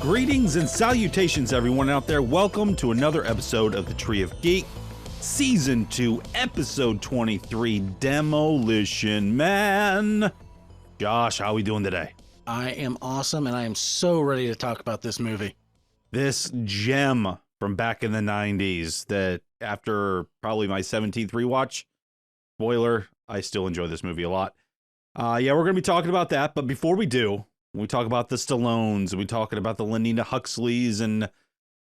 Greetings and salutations, everyone out there. Welcome to another episode of the Tree of Geek, Season 2, Episode 23, Demolition Man. Josh, how are we doing today? I am awesome, and I am so ready to talk about this movie. This gem from back in the 90s that after probably my 17th rewatch, spoiler, I still enjoy this movie a lot. Yeah, we're going to be talking about that, but before we do, we talk about the Stallones, we talking about the Lenina Huxleys and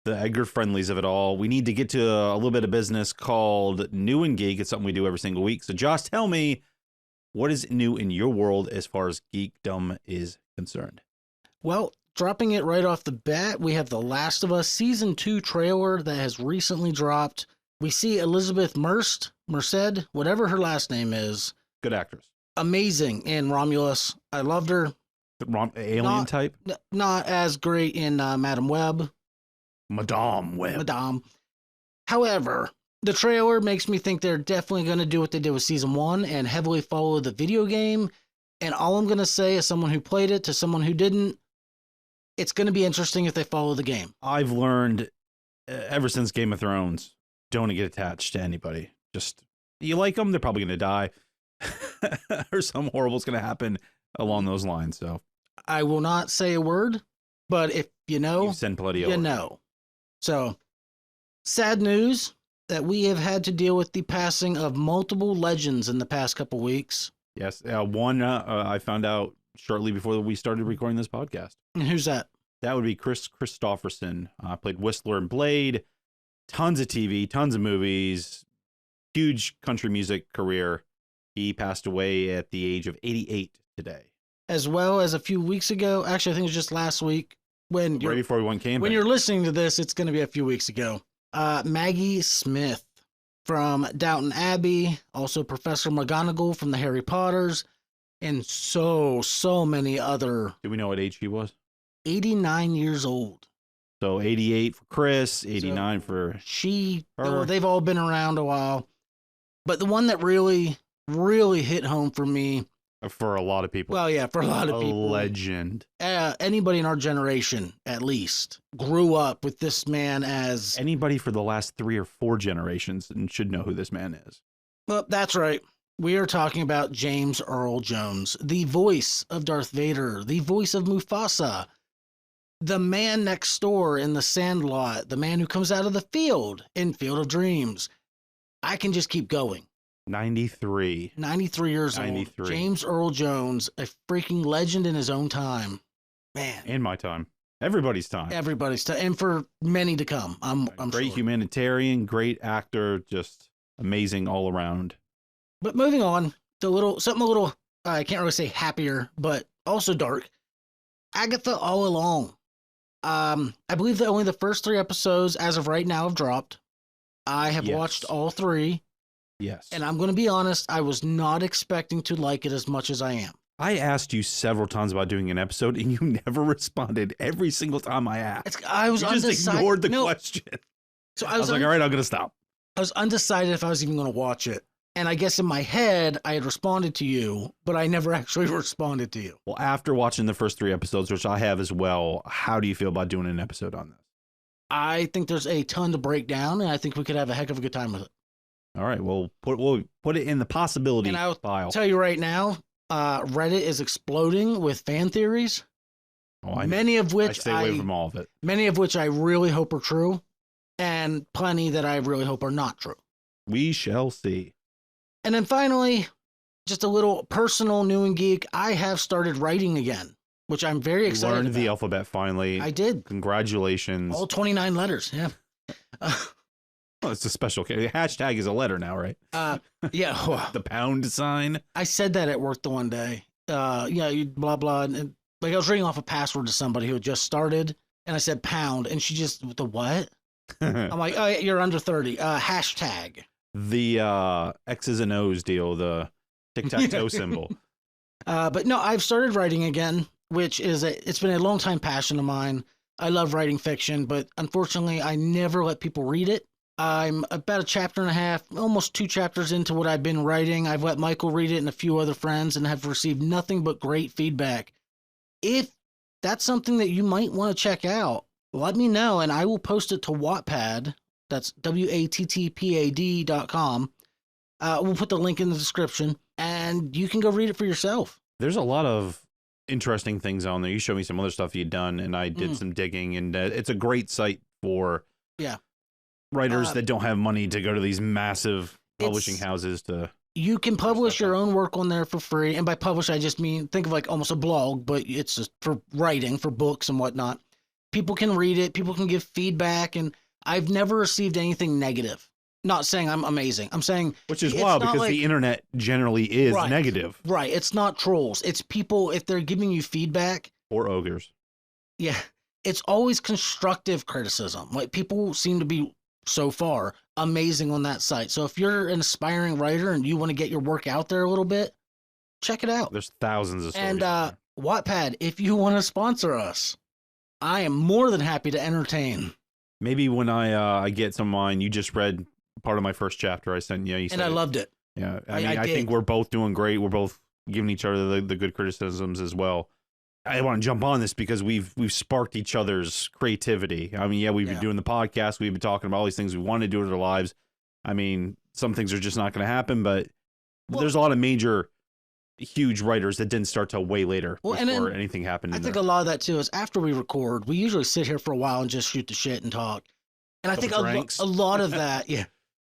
the Edgar Friendlies of it all. We need to get to a little bit of business called New and Geek. It's something we do every single week. So Josh, tell me, what is new in your world as far as geekdom is concerned? Well, dropping it right off the bat, we have The Last of Us Season 2 trailer that has recently dropped. We see Elizabeth Merced, whatever her last name is. Good actress. Amazing in Romulus. I loved her. Alien type? Not as great in Madame Web. Madame Web. However, the trailer makes me think they're definitely going to do what they did with Season 1 and heavily follow the video game. And all I'm going to say as someone who played it to someone who didn't, it's going to be interesting if they follow the game. I've learned ever since Game of Thrones, don't get attached to anybody. Just, you like them, they're probably going to die. Or something horrible's going to happen along those lines. So I will not say a word, but if you know, you send plenty you over. know. So sad news that we have had to deal with the passing of multiple legends in the past couple weeks. Yes. One I found out shortly before we started recording this podcast. And who's that? That would be Chris Christopherson. Played Whistler and Blade. Tons of TV, tons of movies. Huge country music career. He passed away at the age of 88 today. As well as a few weeks ago. Actually, I think it was just last week. Right before we went camping. When you're listening to this, it's going to be a few weeks ago. Maggie Smith from Downton Abbey. Also Professor McGonagall from the Harry Potters. And so many other. Do we know what age he was? 89 years old. So 88 for Chris, 89 for her. They've all been around a while. But the one that really hit home for me. For a lot of people. Well, yeah, for a lot of people. A legend. Anybody in our generation, at least, grew up with this man as... Anybody for the last 3 or 4 generations and should know who this man is. Well, that's right. We are talking about James Earl Jones, the voice of Darth Vader, the voice of Mufasa, the man next door in The Sandlot, the man who comes out of the field in Field of Dreams. I can just keep going. 93 years 93. Old. James Earl Jones, a freaking legend in his own time. Man. In my time. Everybody's time. And for many to come. I'm great sure. Humanitarian, great actor, just amazing all around. But moving on to something a little, I can't really say happier, but also dark. Agatha All Along. I believe that only the first 3 episodes as of right now have dropped. I have watched all 3. Yes. And I'm going to be honest, I was not expecting to like it as much as I am. I asked you several times about doing an episode, and you never responded every single time I asked. I just ignored the question. So I was like, all right, I'm going to stop. I was undecided if I was even going to watch it. And I guess in my head, I had responded to you, but I never actually responded to you. Well, after watching the first 3 episodes, which I have as well, how do you feel about doing an episode on this? I think there's a ton to break down, and I think we could have a heck of a good time with it. All right, we'll put it in the possibility file. I'll tell you right now, Reddit is exploding with fan theories. Many of which I stay away from all of it. Many of which I really hope are true, and plenty that I really hope are not true. We shall see. And then finally, just a little personal new and geek. I have started writing again, which I'm very excited about. You learned the alphabet finally. I did. Congratulations. All 29 letters, yeah. Oh, it's a special case. Hashtag is a letter now, right? Yeah. The pound sign. I said that at work the one day. Blah, blah. And like I was reading off a password to somebody who had just started, and I said pound, and she just, the what? I'm like, oh, you're under 30. Hashtag. The X's and O's deal, the tic-tac-toe symbol. But no, I've started writing again, which it's been a long time passion of mine. I love writing fiction, but unfortunately, I never let people read it. I'm about a chapter and a half, almost 2 chapters into what I've been writing. I've let Michael read it and a few other friends and have received nothing but great feedback. If that's something that you might want to check out, let me know, and I will post it to Wattpad. That's WATTPAD.com. We'll put the link in the description, and you can go read it for yourself. There's a lot of interesting things on there. You showed me some other stuff you'd done, and I did some digging, and it's a great site for writers that don't have money to go to these massive publishing houses to... You can publish your own work on there for free. And by publish, I just mean, think of like almost a blog, but it's just for writing, for books and whatnot. People can read it. People can give feedback. And I've never received anything negative. Not saying I'm amazing. I'm saying... Which is wild because the internet generally is negative. Right. It's not trolls. It's people, if they're giving you feedback... Or ogres. Yeah. It's always constructive criticism. Like, people seem to be, so far, amazing on that site. So if you're an aspiring writer and you want to get your work out there a little bit, check it out. There's thousands of stories. And Wattpad, if you want to sponsor us, I am more than happy to entertain. Maybe when I get some of mine, you just read part of my first chapter I sent you. And I loved it. Yeah, I think we're both doing great. We're both giving each other the good criticisms as well. I want to jump on this because we've sparked each other's creativity. I mean, we've been doing the podcast. We've been talking about all these things we want to do in our lives. I mean, some things are just not going to happen, but there's a lot of major, huge writers that didn't start till way later before anything happened. I think a lot of that too is after we record, we usually sit here for a while and just shoot the shit and talk. And I think a lot of that,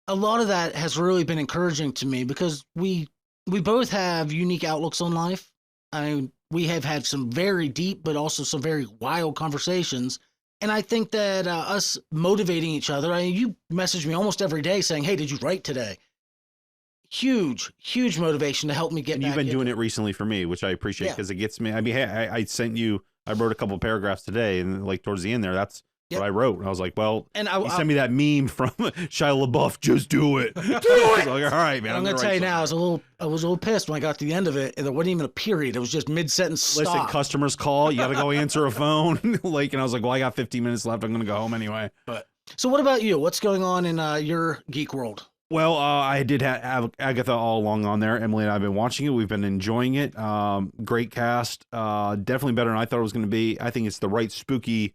a lot of that has really been encouraging to me because we both have unique outlooks on life. I mean, we have had some very deep, but also some very wild conversations. And I think that us motivating each other, I mean, you message me almost every day saying, hey, did you write today? Huge, huge motivation to help me get back. You've been doing it recently for me, which I appreciate because it gets me. I mean, hey, I sent you, I wrote a couple of paragraphs today and like towards the end there, that's what I wrote. And I was like, well, and you sent me that meme from Shia LaBeouf, just do it. Do it. Like, all right, man. I'm going to tell you now, I was a little pissed when I got to the end of it. And there wasn't even a period. It was just mid-sentence stop. Listen, customers call. You got to go answer a phone. And I was like, well, I got 15 minutes left. I'm going to go home anyway. So what about you? What's going on in your geek world? Well, I did have Agatha all along on there. Emily and I have been watching it. We've been enjoying it. Great cast. Definitely better than I thought it was going to be. I think it's the right spooky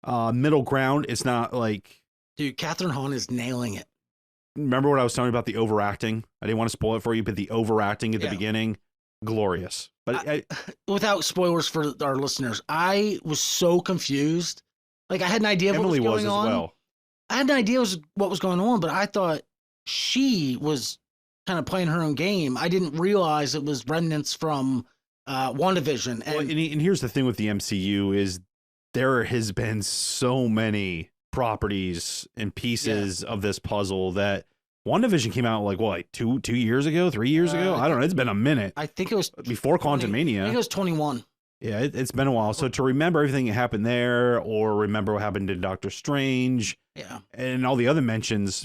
middle ground. It's not like... Dude, Catherine Hahn is nailing it. Remember what I was telling you about the overacting? I didn't want to spoil it for you, but the overacting at the beginning, glorious. But without spoilers for our listeners, I was so confused. Like, I had an idea of what was going on. Well. I had an idea what was going on, but I thought she was kind of playing her own game. I didn't realize it was remnants from WandaVision. And here's the thing with the MCU is there has been so many properties and pieces of this puzzle that WandaVision came out like 2 years ago, 3 years ago. I don't know. It's been a minute. I think it was before Quantumania. I think it was 21. Yeah, it's been a while. So to remember everything that happened there, or remember what happened to Doctor Strange, and all the other mentions,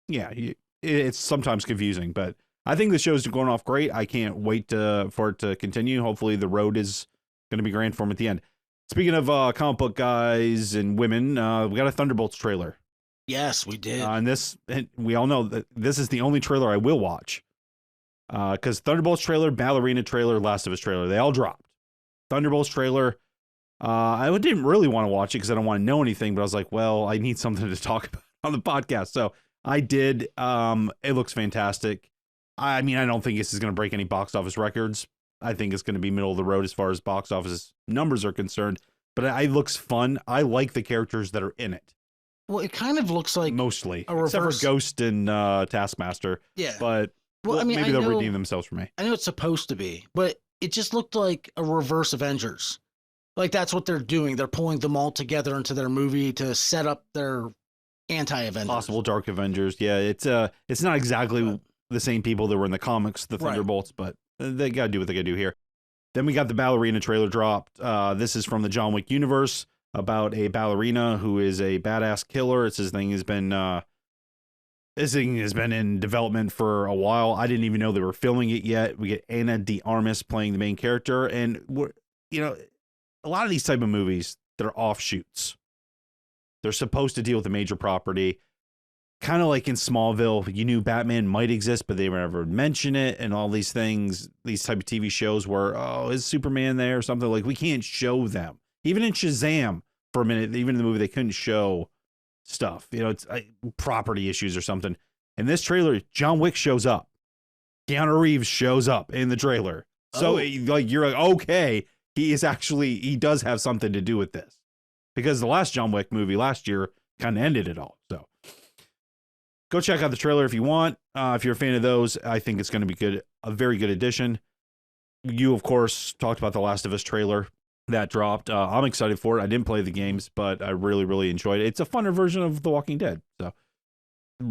it's sometimes confusing. But I think the show's going off great. I can't wait for it to continue. Hopefully, the road is going to be grand for him at the end. Speaking of comic book guys and women, we got a Thunderbolts trailer. Yes, we did. And we all know that this is the only trailer I will watch. Because Thunderbolts trailer, Ballerina trailer, Last of Us trailer, they all dropped. Thunderbolts trailer, I didn't really want to watch it because I don't want to know anything, but I was like, well, I need something to talk about on the podcast. So I did. It looks fantastic. I mean, I don't think this is going to break any box office records. I think it's going to be middle of the road as far as box office numbers are concerned, but it looks fun. I like the characters that are in it. Well, it kind of looks like mostly, except for Ghost and Taskmaster. Yeah, but maybe they'll redeem themselves for me. I know it's supposed to be, but it just looked like a reverse Avengers. Like that's what they're doing. They're pulling them all together into their movie to set up their anti-Avengers. Possible Dark Avengers. Yeah, it's not exactly the same people that were in the comics, the Thunderbolts, but they got to do what they got to do here. Then we got the Ballerina trailer dropped. This is from the John Wick universe about a ballerina who is a badass killer. This thing has been in development for a while. I didn't even know they were filming it yet. We get Ana de Armas playing the main character, and a lot of these type of movies that are offshoots, they're supposed to deal with a major property. Kind of like in Smallville, you knew Batman might exist, but they never mention it, and all these things, these type of TV shows where, is Superman there or something? Like, we can't show them. Even in Shazam, for a minute, even in the movie, they couldn't show stuff. It's property issues or something. In this trailer, John Wick shows up. Keanu Reeves shows up in the trailer. So you're like, okay, he does have something to do with this, because the last John Wick movie last year kind of ended it all. So go check out the trailer if you want. If you're a fan of those, I think it's going to be good. A very good addition. You, of course, talked about the Last of Us trailer that dropped. I'm excited for it. I didn't play the games, but I really, really enjoyed it. It's a funner version of The Walking Dead. So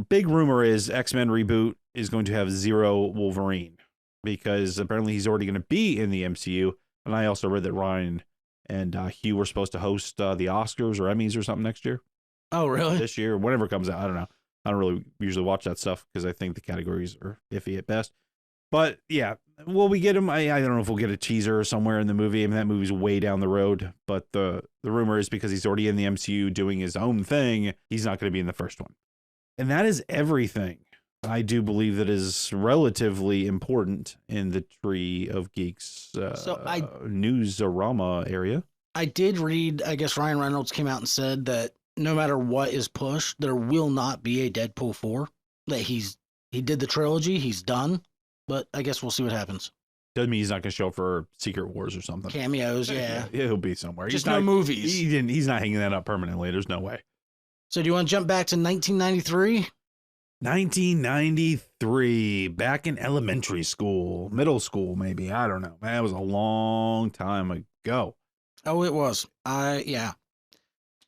big rumor is X-Men reboot is going to have zero Wolverine, because apparently he's already going to be in the MCU. And I also read that Ryan and Hugh were supposed to host the Oscars or Emmys or something next year. Oh, really? This year, whenever it comes out. I don't know. I don't really usually watch that stuff because I think the categories are iffy at best. But yeah, will we get him? I don't know if we'll get a teaser somewhere in the movie. I mean, that movie's way down the road. But the rumor is because he's already in the MCU doing his own thing, he's not going to be in the first one. And that is everything I do believe that is relatively important in the Tree of Geeks newsarama area. I did read, I guess Ryan Reynolds came out and said that no matter what is pushed, there will not be a Deadpool 4. That he did the trilogy, he's done. But I guess we'll see what happens. Doesn't mean he's not going to show up for Secret Wars or something. Cameos, yeah. He'll be somewhere. Just no movies. He's not hanging that up permanently. There's no way. So do you want to jump back to 1993? 1993, back in elementary school, middle school, maybe. I don't know. Man, that was a long time ago. Oh, it was. Yeah.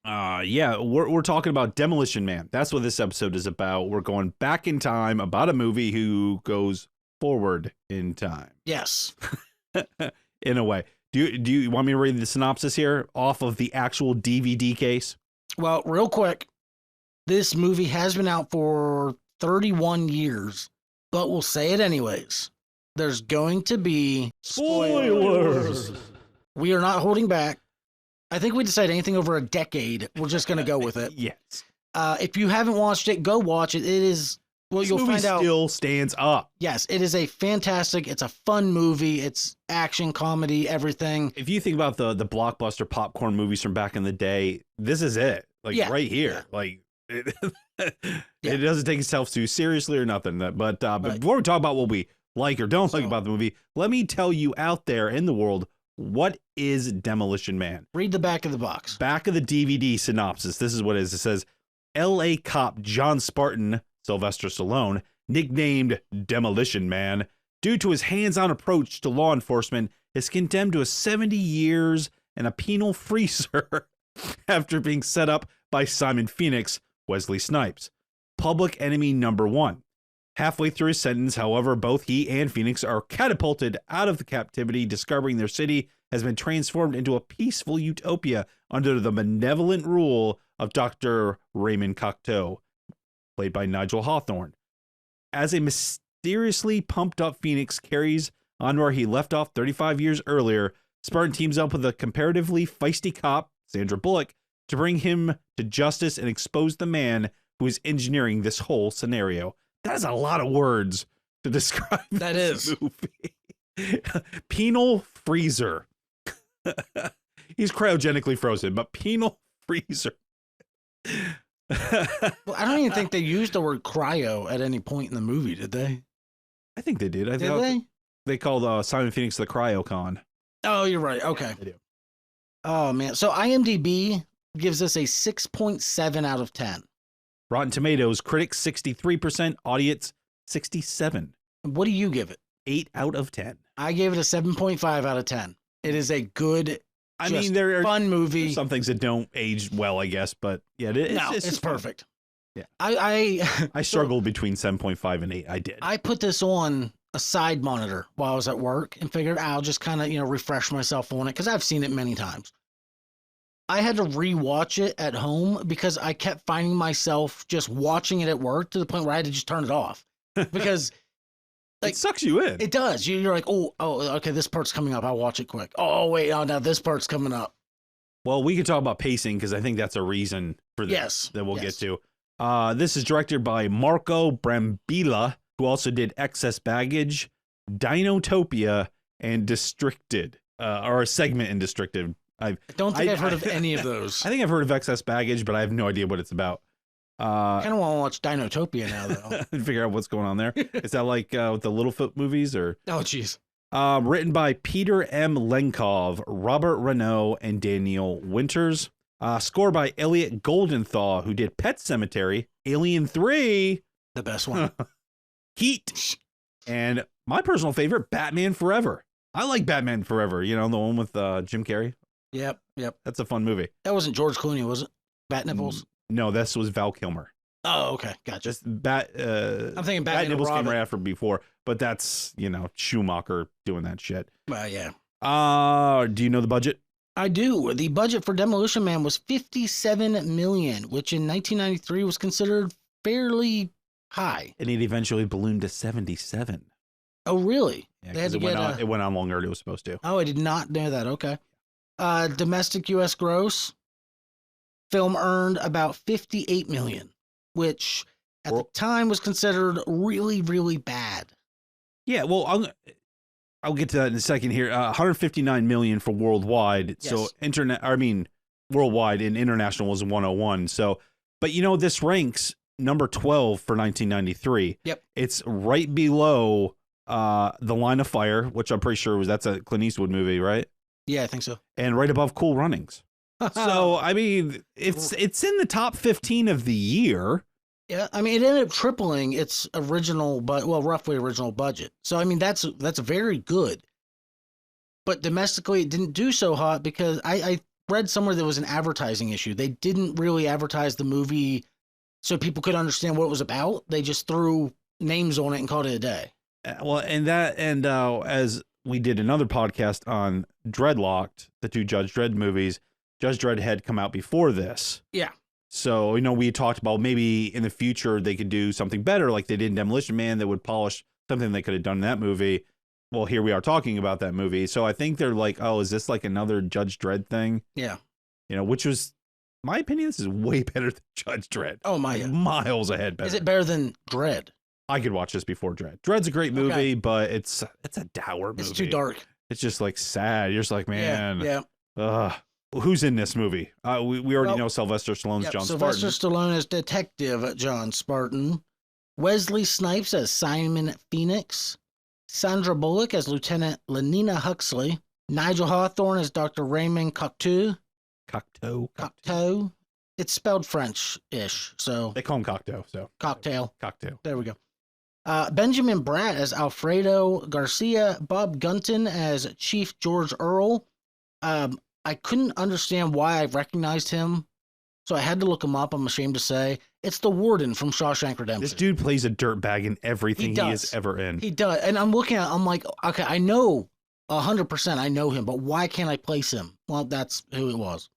We're talking about Demolition Man. That's what this episode is about. We're going back in time about a movie who goes forward in time. Yes. In a way. Do you want me to read the synopsis here off of the actual DVD case? Well, real quick, this movie has been out for 31 years, but we'll say it anyways. There's going to be spoilers. We are not holding back. I think we decide anything over a decade, we're just going to go with it. Yes. If you haven't watched it, go watch it. It is, well, this you'll movie find out. Still stands up. Yes, it is a fantastic, it's a fun movie. It's action, comedy, everything. If you think about the blockbuster popcorn movies from back in the day, this is it. Like right here. Yeah. Like it doesn't take itself too seriously or nothing. But before we talk about what we like or don't like about the movie, let me tell you out there in the world, what is Demolition Man? Read the back of the box. Back of the DVD synopsis. This is what it is. It says, L.A. cop John Spartan, Sylvester Stallone, nicknamed Demolition Man, due to his hands-on approach to law enforcement, is condemned to 70 years and a penal freezer after being set up by Simon Phoenix, Wesley Snipes, public enemy number one. Halfway through his sentence, however, both he and Phoenix are catapulted out of the captivity, discovering their city has been transformed into a peaceful utopia under the benevolent rule of Dr. Raymond Cocteau, played by Nigel Hawthorne. As a mysteriously pumped-up Phoenix carries on where he left off 35 years earlier, Spartan teams up with a comparatively feisty cop, Sandra Bullock, to bring him to justice and expose the man who is engineering this whole scenario. That is a lot of words to describe this movie. Penal freezer. He's cryogenically frozen, but penal freezer. Well, I don't even think they used the word cryo at any point in the movie, did they? I think they did. Did they? They called Simon Phoenix the Cryocon. Oh, you're right. Okay. Yeah, they do. Oh, man. So IMDb gives us a 6.7 out of 10. Rotten Tomatoes, critics 63%, audience 67. What do you give it? 8 out of 10. I gave it a 7.5 out of 10. It is a good, there are fun movie. Some things that don't age well, I guess, but yeah, it's perfect. Yeah, I struggled between 7.5 and 8. I did. I put this on a side monitor while I was at work and figured I'll just kind of refresh myself on it because I've seen it many times. I had to rewatch it at home because I kept finding myself just watching it at work to the point where I had to just turn it off because it sucks you in. It does. You're like, oh, okay, this part's coming up. I'll watch it quick. Oh, wait, now this part's coming up. Well, we can talk about pacing because I think that's a reason for this that we'll get to. This is directed by Marco Brambilla, who also did Excess Baggage, Dinotopia, and Districted, or a segment in Districted. I don't think I've heard of any of those. I think I've heard of Excess Baggage, but I have no idea what it's about. I kind of want to watch Dinotopia now, though. And figure out what's going on there. Is that like with the Littlefoot movies or? Oh, jeez. Written by Peter M. Lenkov, Robert Renault, and Daniel Winters. Score by Elliot Goldenthal, who did Pet Sematary, Alien 3, the best one, Heat, and my personal favorite, Batman Forever. I like Batman Forever. You know, the one with Jim Carrey. Yep. That's a fun movie. That wasn't George Clooney, was it? Bat Nipples? No, this was Val Kilmer. Oh, okay, gotcha. Just I'm thinking Bat Nipples came right after before, but that's, you know, Schumacher doing that shit. Yeah. Do you know the budget? I do. The budget for Demolition Man was $57 million, which in 1993 was considered fairly high. And it eventually ballooned to 77. Oh, really? Yeah, it went on longer than it was supposed to. Oh, I did not know that. Okay. Domestic U.S. gross, film earned about $58 million, which at the time was considered really, really bad. Yeah, well, I'll get to that in a second here. 159 million for worldwide. Yes. So worldwide and international was 101. So, but you know, this ranks number 12 for 1993. Yep. It's right below The Line of Fire, which I'm pretty sure that's a Clint Eastwood movie, right? Yeah, I think so. And right above Cool Runnings. So, I mean, it's in the top 15 of the year. Yeah, I mean, it ended up tripling its roughly original budget. So, I mean, that's very good. But domestically, it didn't do so hot because I read somewhere there was an advertising issue. They didn't really advertise the movie so people could understand what it was about. They just threw names on it and called it a day. Well, as we did another podcast on Dreadlocked, the two Judge Dredd movies, Judge Dredd had come out before this. Yeah. So, you know, we talked about maybe in the future they could do something better like they did in Demolition Man that would polish something they could have done in that movie. Well, here we are talking about that movie. So I think they're like, oh, is this like another Judge Dredd thing? Yeah. You know, which was, my opinion, this is way better than Judge Dredd. Oh, my. Like miles ahead better. Is it better than Dredd? I could watch this before Dredd. Dredd's a great movie, but it's a dour movie. It's too dark. It's just like sad. You're just like, man. Yeah. Who's in this movie? We already know Sylvester Stallone's John Spartan. Sylvester Stallone as Detective John Spartan. Wesley Snipes as Simon Phoenix. Sandra Bullock as Lieutenant Lenina Huxley. Nigel Hawthorne as Dr. Raymond Cocteau. Cocteau. It's spelled French-ish, so... They call him Cocteau, so... Cocktail. There we go. Benjamin Bratt as Alfredo Garcia. Bob Gunton as Chief George Earl. I couldn't understand why I recognized him, so I had to look him up, I'm ashamed to say. It's the warden from Shawshank Redemption. This dude plays a dirtbag in everything he is ever in. He does. And I'm looking at it, I'm like, okay, I know 100% I know him, but why can't I place him? Well, that's who it was.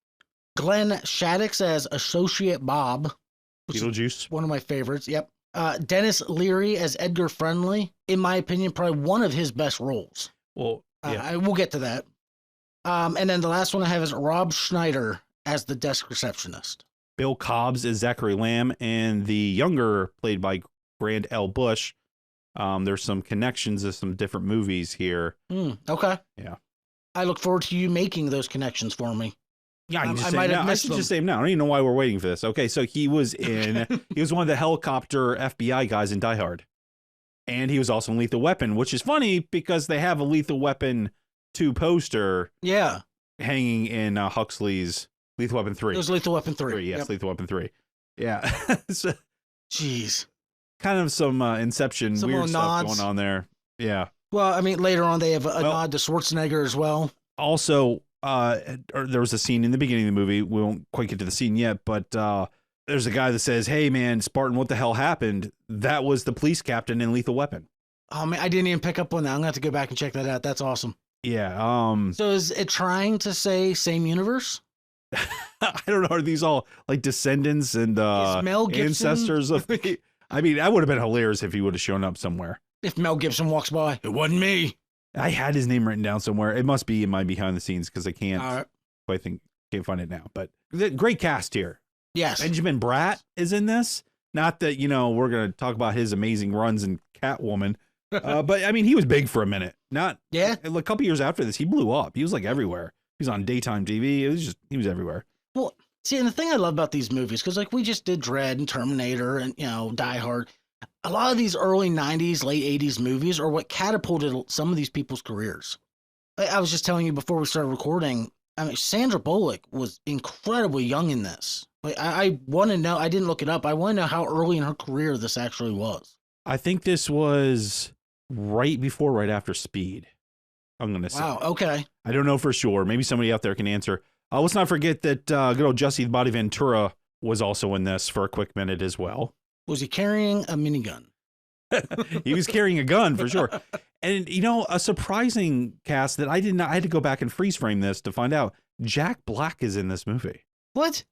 Glenn Shaddix as Associate Bob. Beetlejuice. One of my favorites, yep. Dennis Leary as Edgar Friendly. In my opinion, probably one of his best roles. Well, yeah. I will get to that. And then the last one I have is Rob Schneider as the desk receptionist. Bill Cobbs is Zachary Lamb, and the younger, played by Grand L. Bush. There's some connections to some different movies here. Okay. Yeah. I look forward to you making those connections for me. Yeah, I should just say him now. I don't even know why we're waiting for this. Okay, so he was one of the helicopter FBI guys in Die Hard. And he was also in Lethal Weapon, which is funny because they have a Lethal Weapon 2 poster hanging in Huxley's Lethal Weapon 3. It was Lethal Weapon 3. Yes, Lethal Weapon 3. Yeah. So, jeez. Kind of some Inception some weird stuff nods going on there. Yeah. Well, I mean, later on they have a nod to Schwarzenegger as well. Also, there was a scene in the beginning of the movie. We won't quite get to the scene yet, but there's a guy that says, "Hey, man, Spartan, what the hell happened?" That was the police captain in Lethal Weapon. Oh, man, I didn't even pick up on that. I'm going to have to go back and check that out. That's awesome. Yeah. So is it trying to say same universe? I don't know. Are these all like descendants and ancestors of me? I mean, that would have been hilarious if he would have shown up somewhere. If Mel Gibson walks by, it wasn't me. I had his name written down somewhere. It must be in my behind the scenes because I can't find it now. But great cast here. Yes. Benjamin Bratt is in this. Not that, we're going to talk about his amazing runs in Catwoman. But I mean, he was big for a minute. A couple years after this, he blew up. He was like everywhere. He was on daytime TV. He was everywhere. Well, see, and the thing I love about these movies, because like we just did Dread and Terminator and Die Hard. A lot of these early 90s, late 80s movies are what catapulted some of these people's careers. I was just telling you before we started recording, I mean, Sandra Bullock was incredibly young in this. Like, I want to know, I didn't look it up. I want to know how early in her career this actually was. I think this was right after Speed. I'm going to say. Wow, okay. I don't know for sure. Maybe somebody out there can answer. Let's not forget that good old Jesse the Body Ventura was also in this for a quick minute as well. Was he carrying a minigun? He was carrying a gun for sure. And, a surprising cast that I had to go back and freeze frame this to find out. Jack Black is in this movie. What?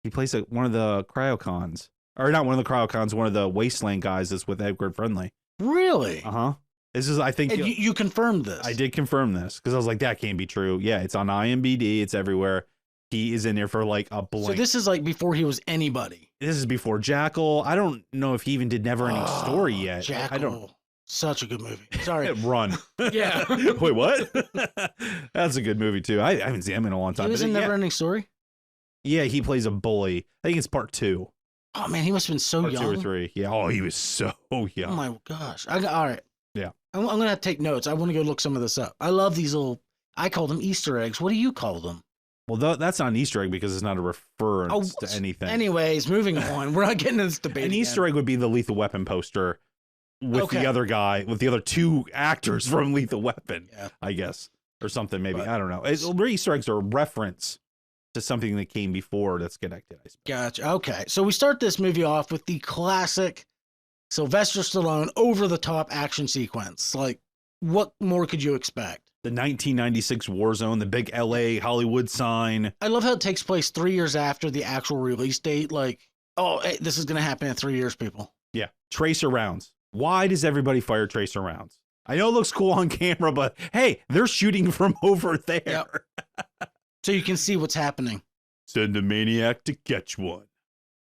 He plays one of the cryocons. Or not one of the cryocons, one of the wasteland guys that's with Edward Friendly. Really? Uh-huh. This is, I think... And you confirmed this? I did confirm this, because I was like, that can't be true. Yeah, it's on IMDb. It's everywhere. He is in there for like a blink. So this is like before he was anybody. This is before Jackal. I don't know if he even did Never Ending Story yet. Jackal. I don't. Such a good movie. Sorry. Run. Yeah. Wait, what? That's a good movie too. I haven't seen him in a long time. He was in Never Ending Story? Yeah, he plays a bully. I think it's part 2. Oh man, he must have been so part young. 2 or 3. Yeah. Oh, he was so young. Oh my gosh. All right. Yeah. I'm going to have to take notes. I want to go look some of this up. I love these little, I call them Easter eggs. What do you call them? Well, that's not an Easter egg because it's not a reference to anything. Anyways, moving on. We're not getting into this debate. An Easter egg would be the Lethal Weapon poster with the other guy, with the other 2 actors from Lethal Weapon, I guess, or something maybe. But, I don't know. Easter eggs are a reference to something that came before that's connected, I suppose. Gotcha. Okay. So we start this movie off with the classic Sylvester Stallone over-the-top action sequence. Like, what more could you expect? The 1996 war zone, the big LA Hollywood sign. I love how it takes place 3 years after the actual release date. Like, hey, this is going to happen in 3 years, people. Yeah. Tracer rounds. Why does everybody fire tracer rounds? I know it looks cool on camera, but hey, they're shooting from over there. Yep. So you can see what's happening. Send a maniac to catch one.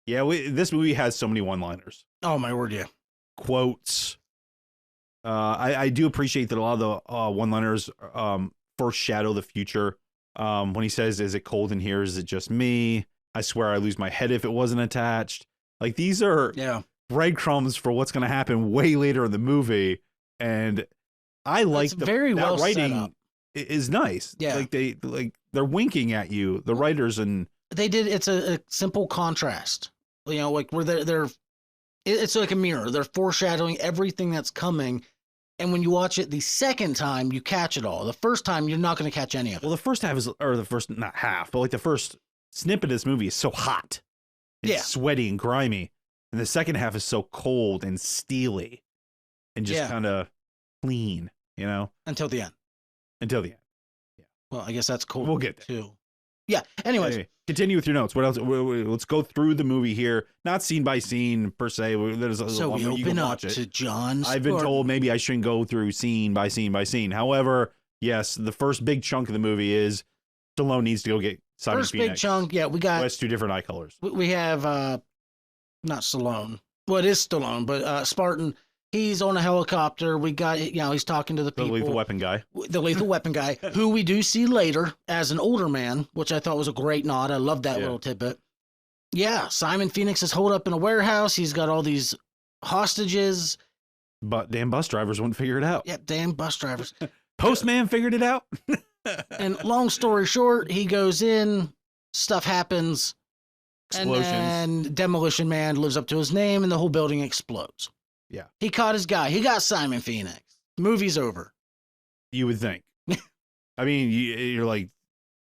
Yeah, this movie has so many one-liners. Oh, my word, yeah. Quotes. I do appreciate that a lot of the one-liners foreshadow the future. When he says, "Is it cold in here? Is it just me? I swear I lose my head if it wasn't attached." Like, these are breadcrumbs for what's going to happen way later in the movie, and I like very well writing set up. Is nice. Yeah, they're winking at you, the writers, and they did. It's a simple contrast. Like where they're it's like a mirror. They're foreshadowing everything that's coming. And when you watch it the second time, you catch it all. The first time, you're not going to catch any of it. Well, the first half not half, but like the first snippet of this movie is so hot. It's sweaty and grimy. And the second half is so cold and steely and just kind of clean, Until the end. Until the end. Yeah. Well, I guess that's cool. We'll get there. Too. Yeah. Anyways. Anyway, continue with your notes. What else? Let's go through the movie here. Not scene by scene per se. So we open up to John Spartan. I've been told maybe I shouldn't go through scene by scene by scene. However, yes, the first big chunk of the movie is Stallone needs to go get Simon First Phoenix. Big chunk. Yeah, we got. That's 2 different eye colors. We have not Stallone. Well, it is Stallone, but Spartan. He's on a helicopter. We got, he's talking to the people. The lethal weapon guy. The lethal weapon guy, who we do see later as an older man, which I thought was a great nod. I love that little tidbit. Yeah, Simon Phoenix is holed up in a warehouse. He's got all these hostages. But damn bus drivers wouldn't figure it out. Yep, damn bus drivers. Postman figured it out. And long story short, he goes in, stuff happens. Explosions. And Demolition Man lives up to his name, and the whole building explodes. Yeah. He caught his guy. He got Simon Phoenix. Movie's over. You would think. I mean, you're like,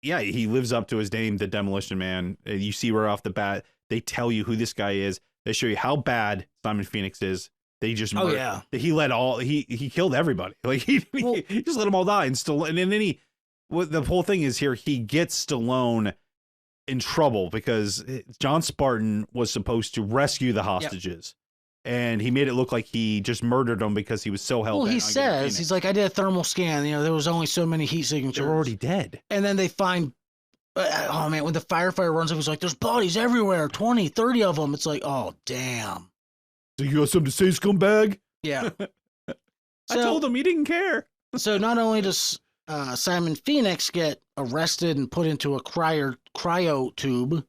yeah, he lives up to his name, the Demolition Man. You see right off the bat, they tell you who this guy is. They show you how bad Simon Phoenix is. They just he killed everybody. Like he just let them all die, and then the whole thing is here, he gets Stallone in trouble because John Spartan was supposed to rescue the hostages. Yep. And he made it look like he just murdered them because he was so hell-bent. Well, he says, he's like, I did a thermal scan. There was only so many heat signatures. They're already dead. And then they find, oh man, when the firefighter runs up, he's like, there's bodies everywhere, 20, 30 of them. It's like, oh, damn. So you got something to say, scumbag? Yeah. I told him he didn't care. So not only does Simon Phoenix get arrested and put into a cryo tube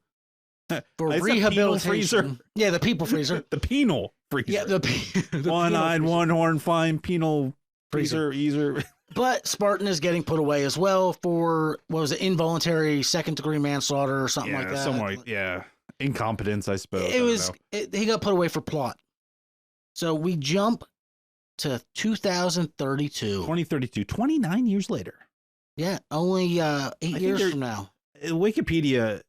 for It's a rehabilitation. penal freezer. Yeah, the people freezer. The penal freezer. Yeah, the one-eyed, penal freezer. one-horn, fine penal freezer. But Spartan is getting put away as well for, what was it, involuntary second-degree manslaughter or something like that. Somewhat, yeah. Incompetence, I suppose. He got put away for plot. So we jump to 2032. 2032, 29 years later. Yeah, only 8 years from now. Wikipedia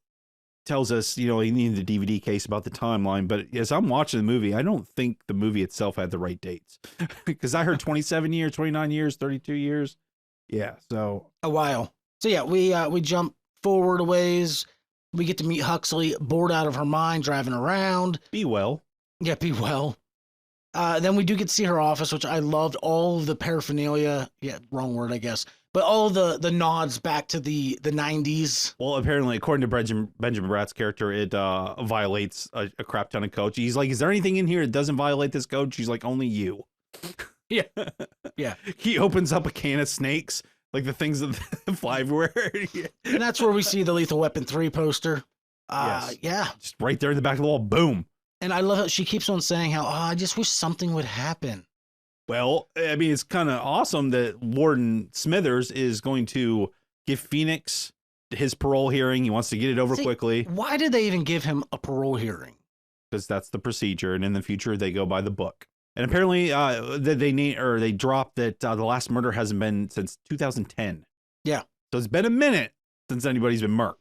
tells us, you need the DVD case about the timeline, but as I'm watching the movie, I don't think the movie itself had the right dates. Because I heard 27 years, 29 years, 32 years. Yeah, so. A while. So yeah, we jump forward a ways. We get to meet Huxley, bored out of her mind, driving around. Be well. Yeah, be well. Then we do get to see her office, which I loved. All of the paraphernalia. Yeah, wrong word, I guess. But all the nods back to the 90s. Well, apparently, according to Benjamin Bratt's character, it violates a crap ton of code. He's like, is there anything in here that doesn't violate this code? She's like, only you. Yeah. Yeah. He opens up a can of snakes, like the things that fly everywhere. Yeah. And that's where we see the Lethal Weapon 3 poster. Yes. Yeah. Just right there in the back of the wall. Boom. And I love how she keeps on saying how, I just wish something would happen. Well, I mean, it's kind of awesome that Warden Smithers is going to give Phoenix his parole hearing. He wants to get it over quickly. Why did they even give him a parole hearing? Because that's the procedure. And in the future, they go by the book. And apparently they dropped that the last murder hasn't been since 2010. Yeah. So it's been a minute since anybody's been murked.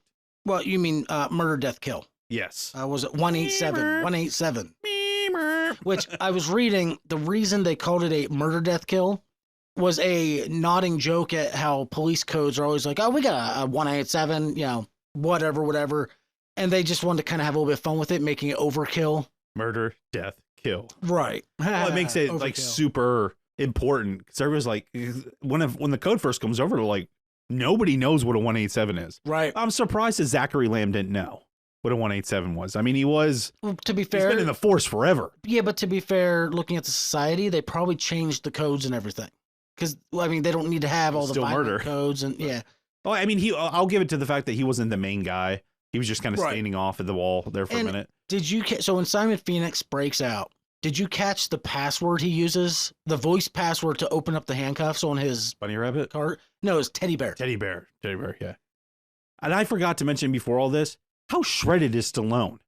Well, you mean murder, death, kill. Yes. Was it 187? 187. Which I was reading, the reason they called it a murder, death, kill was a nodding joke at how police codes are always like, oh, we got a 187, whatever. And they just wanted to kind of have a little bit of fun with it, making it overkill. Murder, death, kill. Right. Well, it makes it like super important. Because everybody's like, when the code first comes over, like, nobody knows what a 187 is. Right. I'm surprised that Zachary Lamb didn't know what a 187 was. I mean, he's been in the force forever. Yeah, but to be fair, looking at the society, they probably changed the codes and everything. Because, I mean, they don't need to have all the violent codes and, yeah. Oh, I mean, I'll give it to the fact that he wasn't the main guy. He was just kind of standing off at the wall there for a minute. So when Simon Phoenix breaks out, did you catch the password he uses? The voice password to open up the handcuffs on his Bunny Rabbit? Cart? No, it's Teddy Bear. Teddy Bear, yeah. And I forgot to mention before all this, how shredded is Stallone?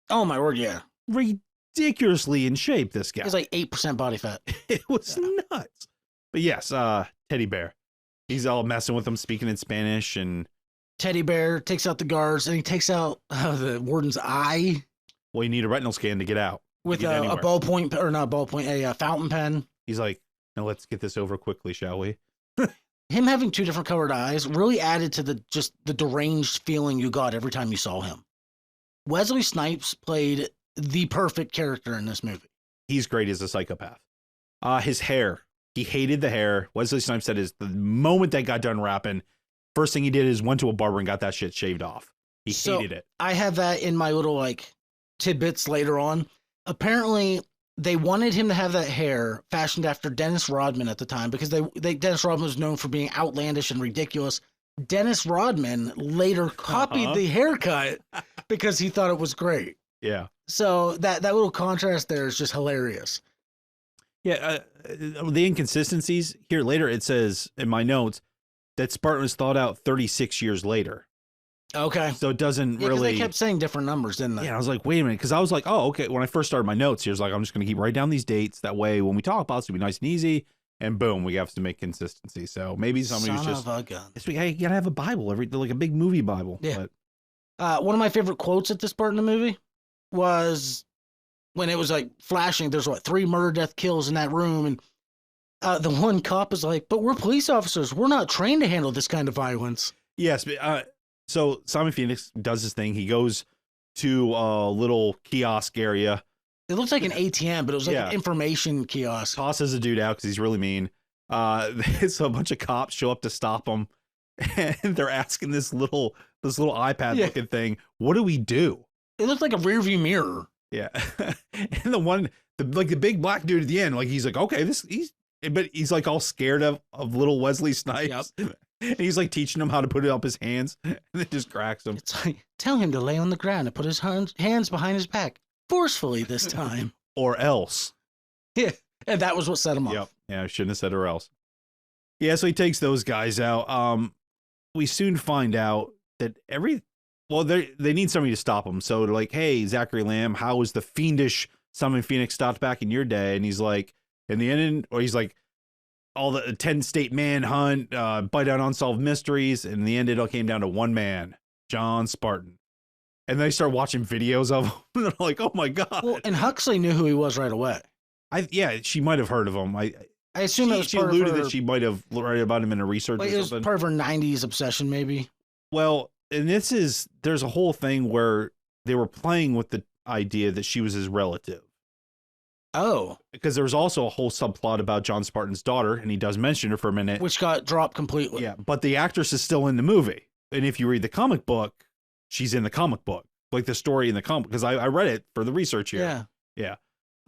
Oh, my word, yeah. Ridiculously in shape, this guy. He's like 8% body fat. It was nuts. But yes, Teddy Bear. He's all messing with him, speaking in Spanish, and Teddy Bear takes out the guards, and he takes out the warden's eye. Well, you need a retinal scan to get out. With a ballpoint, or not ballpoint, a fountain pen. He's like, now let's get this over quickly, shall we? Him having two different colored eyes really added to the deranged feeling you got every time you saw him. Wesley Snipes played the perfect character in this movie. He's great as a psychopath. His hair. He hated the hair. Wesley Snipes said the moment they got done rapping, first thing he did is went to a barber and got that shit shaved off. He hated it. I have that in my little tidbits later on. Apparently, they wanted him to have that hair fashioned after Dennis Rodman at the time because Dennis Rodman was known for being outlandish and ridiculous. Dennis Rodman later copied the haircut because he thought it was great. Yeah. So that little contrast there is just hilarious. Yeah, the inconsistencies here later, it says in my notes that Spartan was thought out 36 years later. Okay. So it doesn't really... They kept saying different numbers, didn't they? Yeah, I was like, wait a minute, because I was like, oh, okay. When I first started my notes, he was like, I'm just going to keep writing down these dates. That way, when we talk about it, it's going to be nice and easy. And boom, we have to make consistency. So maybe somebody was just... Son of a gun. Hey, you got to have a Bible, like a big movie Bible. Yeah. But... one of my favorite quotes at this part in the movie was... when it was flashing, there's 3 murder, death, kills in that room. And the one cop is like, but we're police officers. We're not trained to handle this kind of violence. Yes. But, so Simon Phoenix does his thing. He goes to a little kiosk area. It looks like an ATM, but it was an information kiosk. Tosses a dude out because he's really mean. So a bunch of cops show up to stop him. And they're asking this little iPad looking thing, what do we do? It looks like a rearview mirror. Yeah. And the big black dude at the end, he's like, okay, he's but he's like all scared of little Wesley Snipes. Yep. And he's like teaching him how to put it up his hands, and it just cracks him. It's like, tell him to lay on the ground and put his hands behind his back forcefully this time. Or else. Yeah, and that was what set him off. Yep. Yeah, I shouldn't have said or else. Yeah, so he takes those guys out. We soon find out that they need somebody to stop him. So they're like, hey, Zachary Lamb, how was the fiendish Simon Phoenix stopped back in your day? And he's like, in the end, or he's like, all the 10-state manhunt, bite out unsolved mysteries. And in the end, it all came down to one man, John Spartan. And they start watching videos of him. And they're like, oh my God. Well, and Huxley knew who he was right away. She might have heard of him. I assume she alluded that she might have read about him in a research or something. It was part of her 90s obsession, maybe. Well, and there's a whole thing where they were playing with the idea that she was his relative. Oh. Because there was also a whole subplot about John Spartan's daughter, and he does mention her for a minute. Which got dropped completely. Yeah, but the actress is still in the movie. And if you read the comic book, she's in the comic book. Like the story in the comic, because I read it for the research here. Yeah.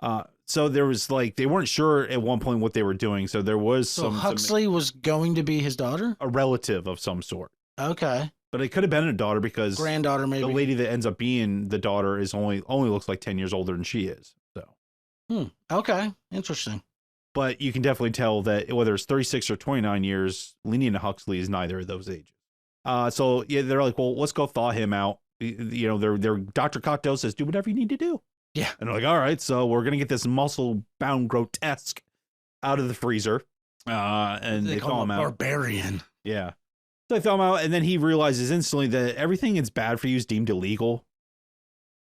Yeah. So there was they weren't sure at one point what they were doing. So there was some Huxley was going to be his daughter? A relative of some sort. Okay. But it could have been a daughter because granddaughter, maybe. The lady that ends up being the daughter is only looks like 10 years older than she is. So. Okay. Interesting. But you can definitely tell that whether it's 36 or 29 years, leaning to Huxley is neither of those ages. So yeah, they're like, well, let's go thaw him out. You know, their Dr. Cocktail says, do whatever you need to do. Yeah. And they're like, all right, so we're going to get this muscle-bound grotesque out of the freezer. And they thaw him out. Barbarian. Yeah. So they thaw him out, and then he realizes instantly that everything that's bad for you is deemed illegal.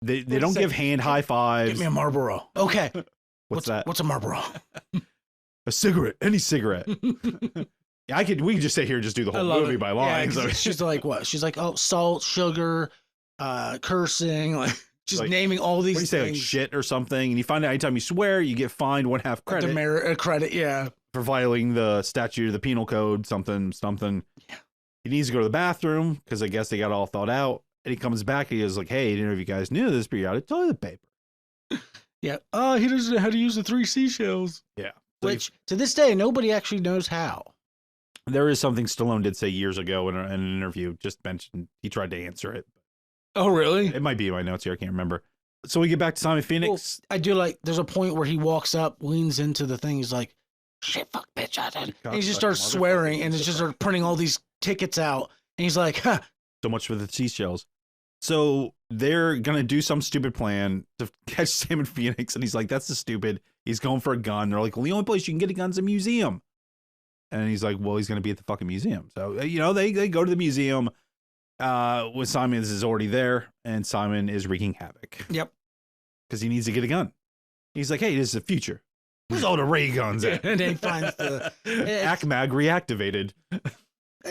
They don't give hand high fives. Give me a Marlboro. Okay. What's that? What's a Marlboro? A cigarette. Any cigarette. We could just sit here and just do the whole movie by lines. Yeah, she's like, what? She's like, oh, salt, sugar, cursing, like just naming all these things. What do you say, like shit or something? And you find out anytime you swear, you get fined 1/2 credit. Demerit credit, yeah. For violating the statute of the penal code, something. Yeah. He needs to go to the bathroom because I guess they got all thought out. And he comes back and he was like, hey, I didn't know if you guys knew this, but you're out of toilet paper. Yeah. Oh, he doesn't know how to use the 3 seashells. Yeah. Which, to this day, nobody actually knows how. There is something Stallone did say years ago in an interview, just mentioned, he tried to answer it. Oh, really? It might be in my notes here, I can't remember. So we get back to Simon Phoenix. Well, I do like, there's a point where he walks up, leans into the thing, he's like, shit, fuck, bitch, I did. And he just starts swearing, and it's just starts printing all these tickets out. And he's like, huh. So much for the seashells. So they're going to do some stupid plan to catch Simon Phoenix. And he's like, that's the stupid. He's going for a gun. They're like, well, the only place you can get a gun's a museum. And he's like, well, he's going to be at the fucking museum. So, you know, they go to the museum when Simon is already there. And Simon is wreaking havoc. Yep. Because he needs to get a gun. He's like, hey, this is the future. Where's all the ray guns at? And he finds the ACMAG reactivated.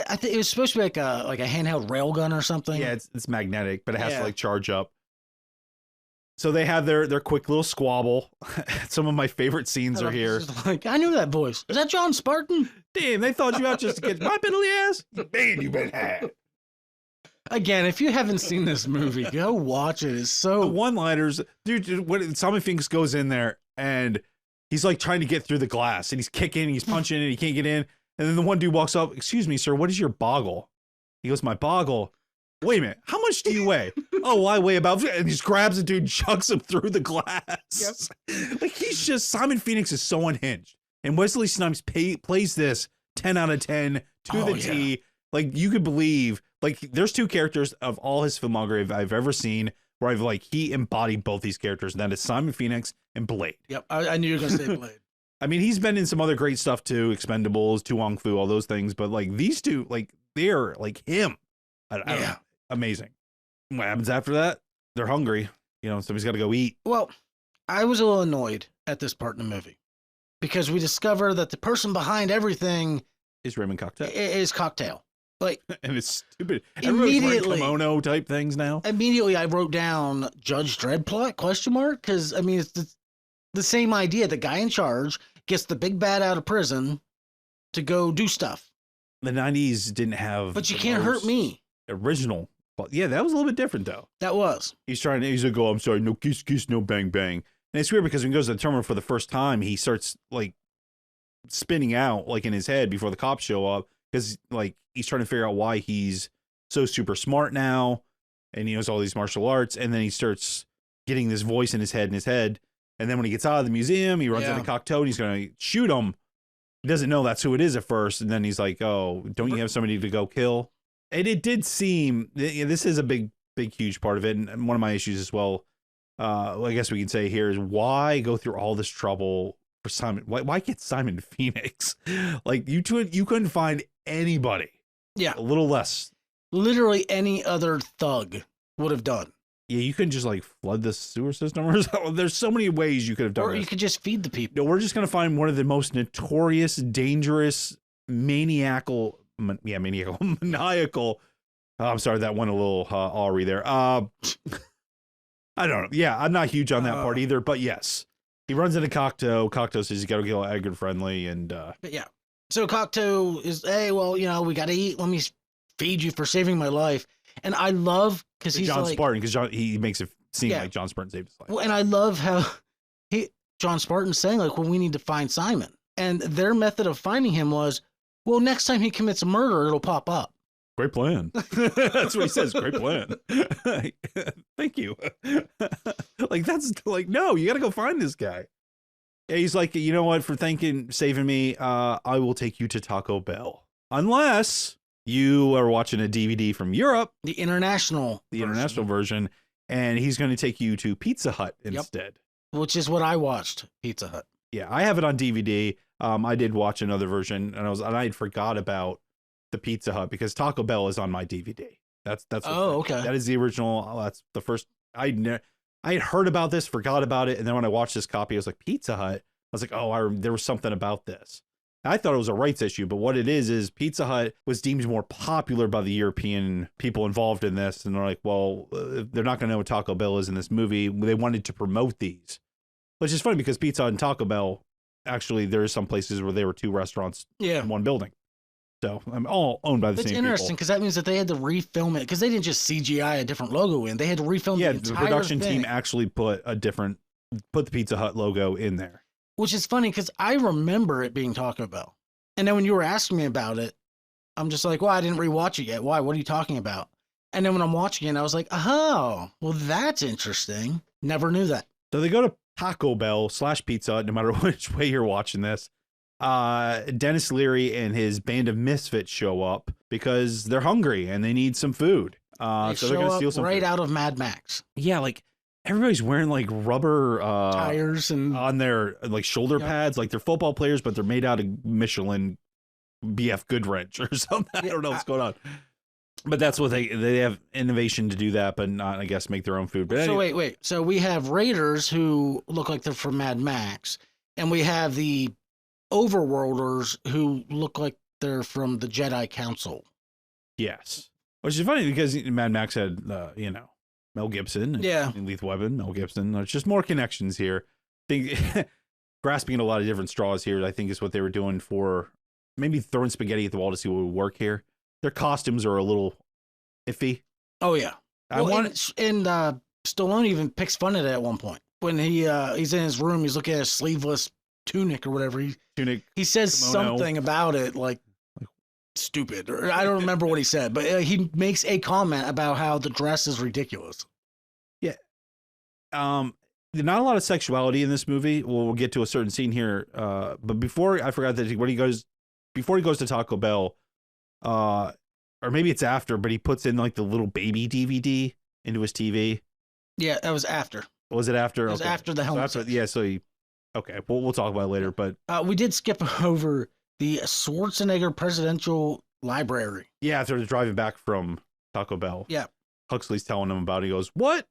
I think it was supposed to be like a handheld railgun or something. Yeah, it's magnetic, but it has to like charge up. So they have their quick little squabble. Some of my favorite scenes are here. Like, I knew that voice. Is that John Spartan? Damn, they thought you out just to get my penalty ass. Man, you been had. Again, if you haven't seen this movie, go watch it. It's so the one-liners, dude. When Simon Phoenix goes in there and he's like trying to get through the glass and he's kicking, he's punching, and he can't get in. And then the one dude walks up, excuse me, sir, what is your boggle? He goes, my boggle. Wait a minute, how much do you weigh? Oh, well, I weigh about, and he just grabs the dude, chucks him through the glass. Yep. Like Simon Phoenix is so unhinged. And Wesley Snipes plays this 10 out of 10 to the T. Like you could believe, like there's 2 characters of all his filmography I've ever seen where he embodied both these characters. And that is Simon Phoenix and Blade. Yep, I knew you were going to say Blade. I mean, he's been in some other great stuff too, Expendables, Tu Wong Fu, all those things. But like these two, like they're like him. I don't know. Amazing. What happens after that? They're hungry. You know, somebody's got to go eat. Well, I was a little annoyed at this part in the movie because we discover that the person behind everything is Raymond Cocktail. Is Cocktail. Like, and it's stupid. Everybody's wearing kimono type things now. Immediately, I wrote down Judge Dredd plot ? Because I mean, it's the same idea. The guy in charge gets the big bad out of prison to go do stuff. The 90s didn't have. But you can't hurt me. Original. But yeah, that was a little bit different though. That was. He's like, oh, I'm sorry, no kiss, kiss, no bang, bang. And it's weird because when he goes to the terminal for the first time, he starts like spinning out like in his head before the cops show up, because like he's trying to figure out why he's so super smart now, and he knows all these martial arts, and then he starts getting this voice in his head, and then when he gets out of the museum, he runs into Cocteau and he's gonna shoot him. He doesn't know that's who it is at first, and then he's like, "Oh, don't you have somebody to go kill?" And it did seem, this is a big, huge part of it, and one of my issues as well. I guess we can say here is, why go through all this trouble for Simon? Why get Simon Phoenix? Like you couldn't find anybody. Yeah, a little less. Literally any other thug would have done. Yeah, you couldn't just like flood the sewer system or something. There's so many ways you could have done Or you could just feed the people. No, we're just gonna find one of the most notorious, dangerous, maniacal. Oh, I'm sorry, that went a little awry there. I don't know. Yeah, I'm not huge on that part either, but yes. He runs into Cocteau. Cocteau says he's got to kill Edgar Friendly, and But yeah. So Cocteau is, hey, well, we got to eat. Let me feed you for saving my life. And I love, because he's John like, Spartan, because he makes it seem like John Spartan saved his life. Well, and I love how John Spartan's saying, like, well, we need to find Simon. And their method of finding him was, well, next time he commits a murder, it'll pop up. Great plan. That's what he says. Great plan. Thank you. Like, that's like, no, you got to go find this guy. Yeah, he's like, you know what? For saving me, I will take you to Taco Bell. Unless you are watching a DVD from Europe. The international version. And he's going to take you to Pizza Hut instead. Which is what I watched, Pizza Hut. Yeah, I have it on DVD. I did watch another version, and I had forgot about the Pizza Hut because Taco Bell is on my DVD. That's okay. That is the original. That's the first. I had heard about this, forgot about it, and then when I watched this copy, I was like, Pizza Hut. I was like, oh, there was something about this. I thought it was a rights issue, but what it is Pizza Hut was deemed more popular by the European people involved in this, and they're like, well, they're not going to know what Taco Bell is in this movie. They wanted to promote these, which is funny because Pizza Hut and Taco Bell, actually, there are some places where they were two restaurants in one building. So I'm all owned by the same people. It's interesting because that means that they had to refilm it because they didn't just CGI a different logo in. They had to refilm the entire production thing. team actually put the Pizza Hut logo in there. Which is funny because I remember it being Taco Bell. And then when you were asking me about it, I'm just like, well, I didn't rewatch it yet. Why? What are you talking about? And then when I'm watching it, I was like, oh, well, that's interesting. Never knew that. So they go to Taco Bell / Pizza Hut, no matter which way you're watching this. Dennis Leary and his band of misfits show up because they're hungry and they need some food. So they're going to steal some food. Out of Mad Max. Yeah, like everybody's wearing like rubber tires and on their like shoulder pads, like they're football players, but they're made out of Michelin BF Goodrich or something. I don't know what's going on. But that's what they have innovation to do that, but not, I guess, make their own food. But so anyway. wait. So we have Raiders who look like they're from Mad Max, and we have the Overworlders who look like they're from the Jedi Council. Yes. Which is funny because Mad Max had, Mel Gibson. And Lethal Weapon, Mel Gibson. There's just more connections here. I think grasping at a lot of different straws here, I think, is what they were doing for maybe throwing spaghetti at the wall to see what would work here. Their costumes are a little iffy. Oh, yeah. And Stallone even picks fun at it at one point. When he's in his room, he's looking at a sleeveless tunic or whatever. He says something about it like stupid, or I don't remember what he said, but he makes a comment about how the dress is ridiculous. Yeah. Not a lot of sexuality in this movie. We'll get to a certain scene here. But before, I forgot that before he goes to Taco Bell, or maybe it's after, but he puts in like the little baby DVD into his TV. Yeah, that was after. Was it after? It was after the helmet. Okay, we'll talk about it later, but we did skip over the Schwarzenegger Presidential Library. Yeah, after they're driving back from Taco Bell. Yeah. Huxley's telling him about it. He goes, what?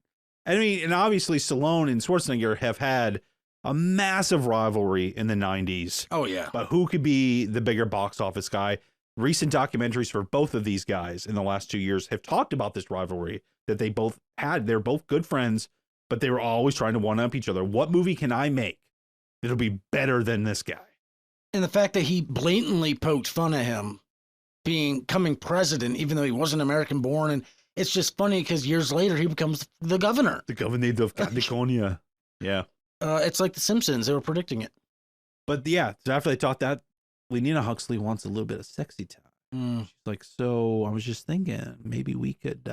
I mean, and obviously Stallone and Schwarzenegger have had a massive rivalry in the 90s. Oh, yeah. But who could be the bigger box office guy? Recent documentaries for both of these guys in the last 2 years have talked about this rivalry that they both had. They're both good friends, but they were always trying to one-up each other. What movie can I make that'll be better than this guy? And the fact that he blatantly poked fun at him becoming president, even though he wasn't American born. And it's just funny because years later, he becomes the governor. The governor of California. Yeah. It's like The Simpsons. They were predicting it. But yeah, so after they talk that, Lenina Huxley wants a little bit of sexy time. She's like, so I was just thinking maybe we could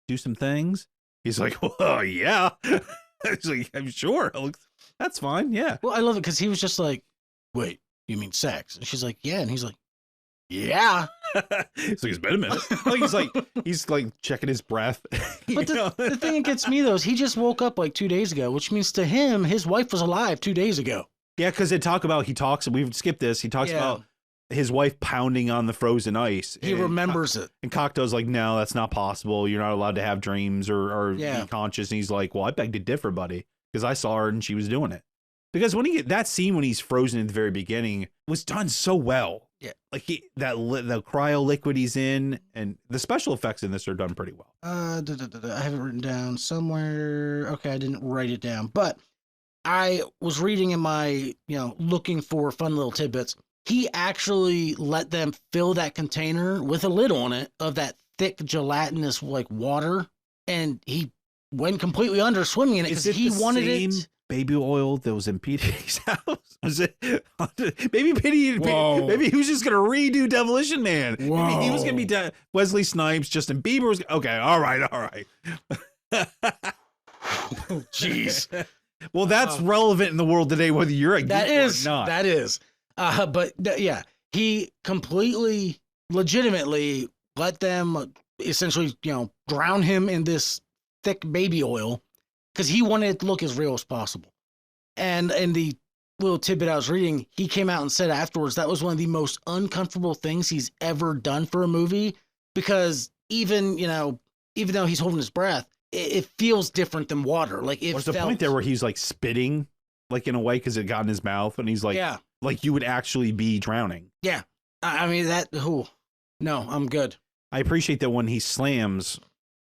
do some things. He's like, well, yeah. He's like, I'm sure. That's fine. Yeah. Well, I love it because he was just like, wait, you mean sex? And she's like, yeah. And he's like, yeah. It's like, it's been a minute. He's like checking his breath. But the thing that gets me though is he just woke up like 2 days ago, which means to him, his wife was alive 2 days ago. Yeah, because he talks, we've skipped this. He talks about his wife pounding on the frozen ice. He remembers it. And Cocteau's like, no, that's not possible. You're not allowed to have dreams or be conscious. And he's like, well, I beg to differ, buddy, because I saw her and she was doing it. Because that scene when he's frozen at the very beginning was done so well. Yeah. Like the cryo liquid he's in, and the special effects in this are done pretty well. I have it written down somewhere. Okay, I didn't write it down, but I was reading in my, looking for fun little tidbits. He actually let them fill that container with a lid on it of that thick gelatinous like water, and he went completely under swimming in it because he wanted it. Baby oil that was in Petey's house? Was it? Maybe maybe he was just gonna redo Demolition Man. Whoa. Maybe he was gonna be Wesley Snipes. Justin Bieber was okay. All right. Oh, jeez. Well, that's relevant in the world today, whether you're a geek or not. That is. Yeah, he completely, legitimately let them essentially, drown him in this thick baby oil because he wanted it to look as real as possible. And in the little tidbit I was reading, he came out and said afterwards that was one of the most uncomfortable things he's ever done for a movie because even though he's holding his breath, it feels different than water. Like There's the point there where he's like spitting, like in a way because it got in his mouth, and he's like, like you would actually be drowning. Yeah, I mean that. No, I'm good. I appreciate that when he slams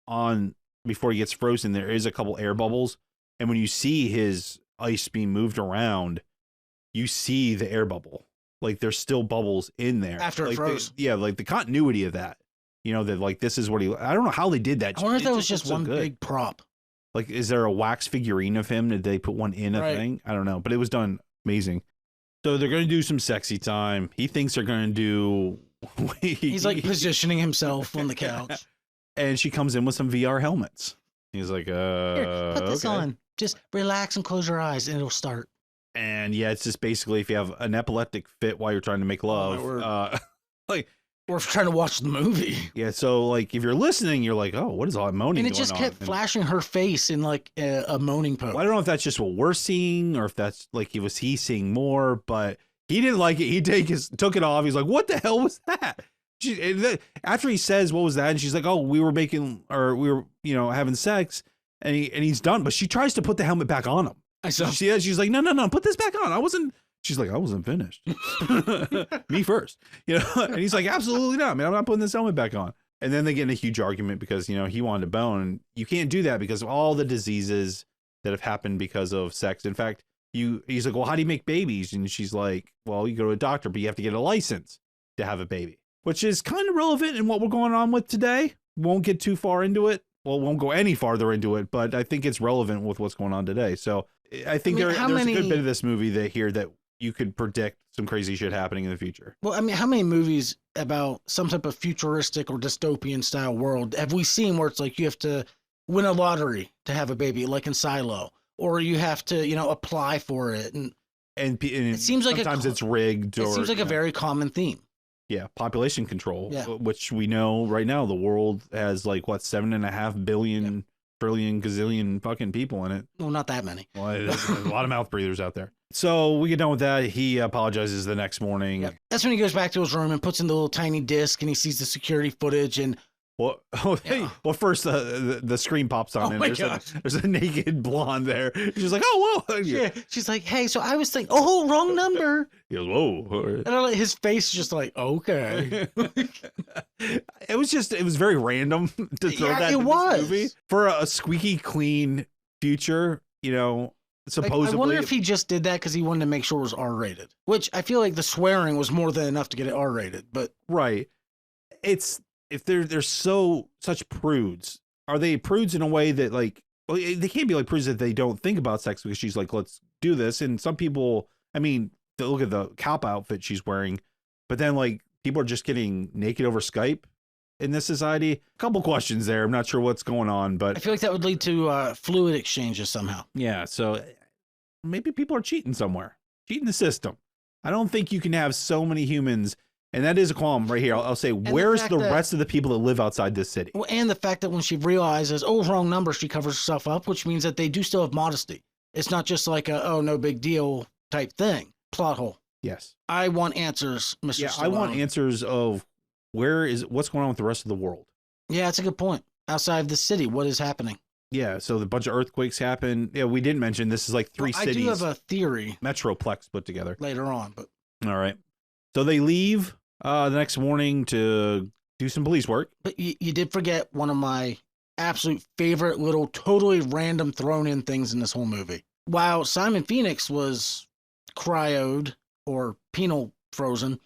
on before he gets frozen, there is a couple air bubbles, and when you see his ice being moved around, you see the air bubble. Like there's still bubbles in there after it froze. Like the continuity of that. That like this is what I don't know how they did that. I wonder if that was just one big prop. Like, is there a wax figurine of him? Did they put one in a thing? I don't know, but it was done amazing. So they're going to do some sexy time. He thinks they're going to do. He's like positioning himself on the couch. And she comes in with some VR helmets. He's like, Here, put this on. Just relax and close your eyes and it'll start. And yeah, it's just basically if you have an epileptic fit while you're trying to make love, or if you're trying to watch the movie. Yeah, so like if you're listening, you're like, oh, what is all that moaning going on? And it just kept flashing her face in like a moaning pose. Well, I don't know if that's just what we're seeing or if that's like he's seeing more, but he didn't like it. He took it off. He's like, what the hell was that? After he says, what was that? And she's like, oh, we were having sex, and he's done. But she tries to put the helmet back on him. She's like, no, put this back on. She's like, I wasn't finished. Me first. And he's like, absolutely not, man. I'm not putting this helmet back on. And then they get in a huge argument because, he wanted to bone. You can't do that because of all the diseases that have happened because of sex. In fact, he's like, well, how do you make babies? And she's like, well, you go to a doctor, but you have to get a license to have a baby, which is kind of relevant in what we're going on with today. Won't get too far into it. Well, won't go any farther into it, but I think it's relevant with what's going on today. So I think there's a good bit of this movie that you could predict some crazy shit happening in the future. Well, I mean, how many movies about some type of futuristic or dystopian style world have we seen where it's like you have to win a lottery to have a baby, like in Silo, or you have to, apply for it, and it seems like sometimes it's rigged. It seems like a very common theme. Yeah, population control, which we know right now the world has like 7.5 billion, trillion, gazillion fucking people in it. Well, not that many. Well, there's a lot of mouth breathers out there. So we get done with that. He apologizes the next morning. Yep. That's when he goes back to his room and puts in the little tiny disc, and he sees the security footage. And first the screen pops on, and there's a naked blonde there. She's like, oh, whoa. Yeah. She's like, hey, so I was thinking, oh, wrong number. He goes, whoa. And his face is just like, okay. It was very random to throw that in this movie for a squeaky clean future, supposedly. I wonder if he just did that because he wanted to make sure it was R-rated, which I feel like the swearing was more than enough to get it R-rated. But right, it's if they're such prudes. Are they prudes in a way that like they can't be like prudes that they don't think about sex because she's like, let's do this. And some people, I mean, look at the cop outfit she's wearing, but then like people are just getting naked over Skype in this society. A couple questions there. I'm not sure what's going on, but I feel like that would lead to fluid exchanges somehow. yeah. So maybe people are cheating somewhere, cheating the system. I don't think you can have so many humans. And that is a qualm right here. I'll say, where's the rest of the people that live outside this city? Well, and the fact that when she realizes, oh, wrong number, she covers herself up, which means that they do still have modesty. It's not just like a, oh, no big deal type thing. Plot hole. Yes. I want answers, Mr. Yeah, Stallone. I want answers of what's going on with the rest of the world. Yeah, that's a good point. Outside of the city, what is happening? Yeah, so the bunch of earthquakes happen. Yeah, we didn't mention this is like three cities. I do have a theory. Metroplex put together. Later on, but. All right. So they leave the next morning to do some police work. But you did forget one of my absolute favorite little totally random thrown in things in this whole movie. While Simon Phoenix was cryoed or penal frozen,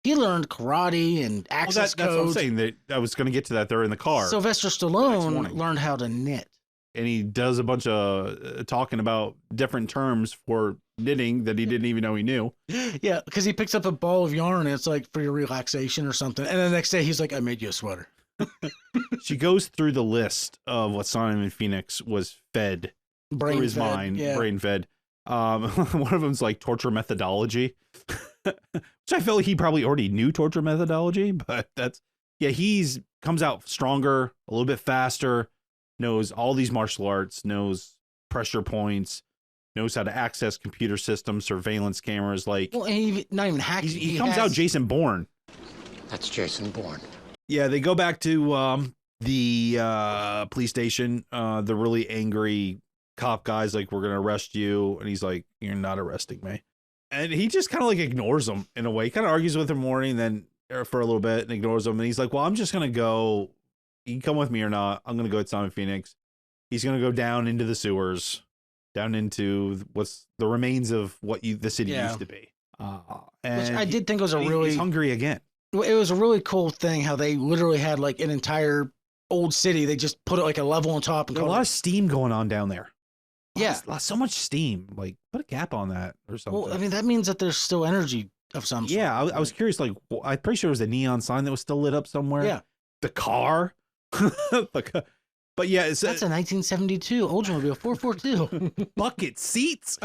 he learned karate and access that's what I'm codes. saying. That I was going to get to that. They're in the car. Sylvester Stallone learned how to knit. And he does a bunch of talking about different terms for knitting that he didn't even know he knew. Yeah, because he picks up a ball of yarn and it's like for your relaxation or something. And the next day he's like, I made you a sweater. She goes through the list of what Simon Phoenix was fed through his mind, brain fed. One of them's like torture methodology, which I feel like he probably already knew torture methodology, but he's comes out stronger, a little bit faster, knows all these martial arts, knows pressure points, knows how to access computer systems, surveillance cameras. Like, well, and not even hacking. He comes out Jason Bourne. That's Jason Bourne. Yeah, they go back to the police station. The really angry cop guy's like, we're going to arrest you. And he's like, you're not arresting me. And he just kind of like ignores him in a way. He kind of argues with him morning, then for a little bit and ignores him. And he's like, well, I'm just going to go. You can come with me or not. I'm going to go with Simon Phoenix. He's going to go down into the sewers, down into what's the remains of what the city used to be. And which I did think was he's hungry again. It was a really cool thing how they literally had like an entire old city. They just put it like a level on top. And There's a lot of steam going on down there. Yeah. So much steam. Like, put a cap on that or something. Well, I mean, that means that there's still energy of some sort. Yeah, I was curious. Like, I'm pretty sure it was a neon sign that was still lit up somewhere. Yeah. The car. But yeah, that's a 1972 Oldsmobile 442. Bucket seats.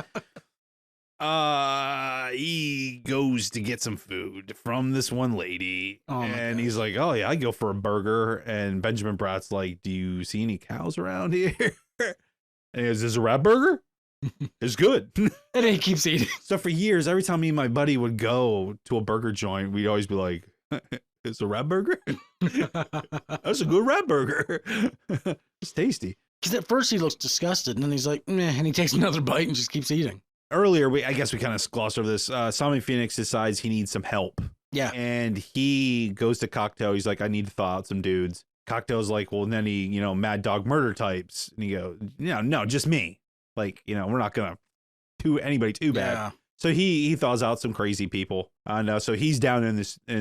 He goes to get some food from this one lady, and he's like, "Oh yeah, I go for a burger." And Benjamin Bratt's like, "Do you see any cows around here?" And he goes, "Is this a rat burger? It's good." And then he keeps eating. So for years, every time me and my buddy would go to a burger joint, we'd always be like, "It's a rat burger. That's a good rat burger. It's tasty." Because at first he looks disgusted, and then he's like, "Meh," and he takes another bite and just keeps eating. Earlier, I guess we kind of glossed over this. Simon Phoenix decides he needs some help. Yeah. And he goes to Cocktail. He's like, I need to thaw out some dudes. Cocktail's like, well, and then he, mad dog murder types. And he goes, no, just me. Like, we're not going to do anybody too bad. Yeah. So he thaws out some crazy people. And so he's down in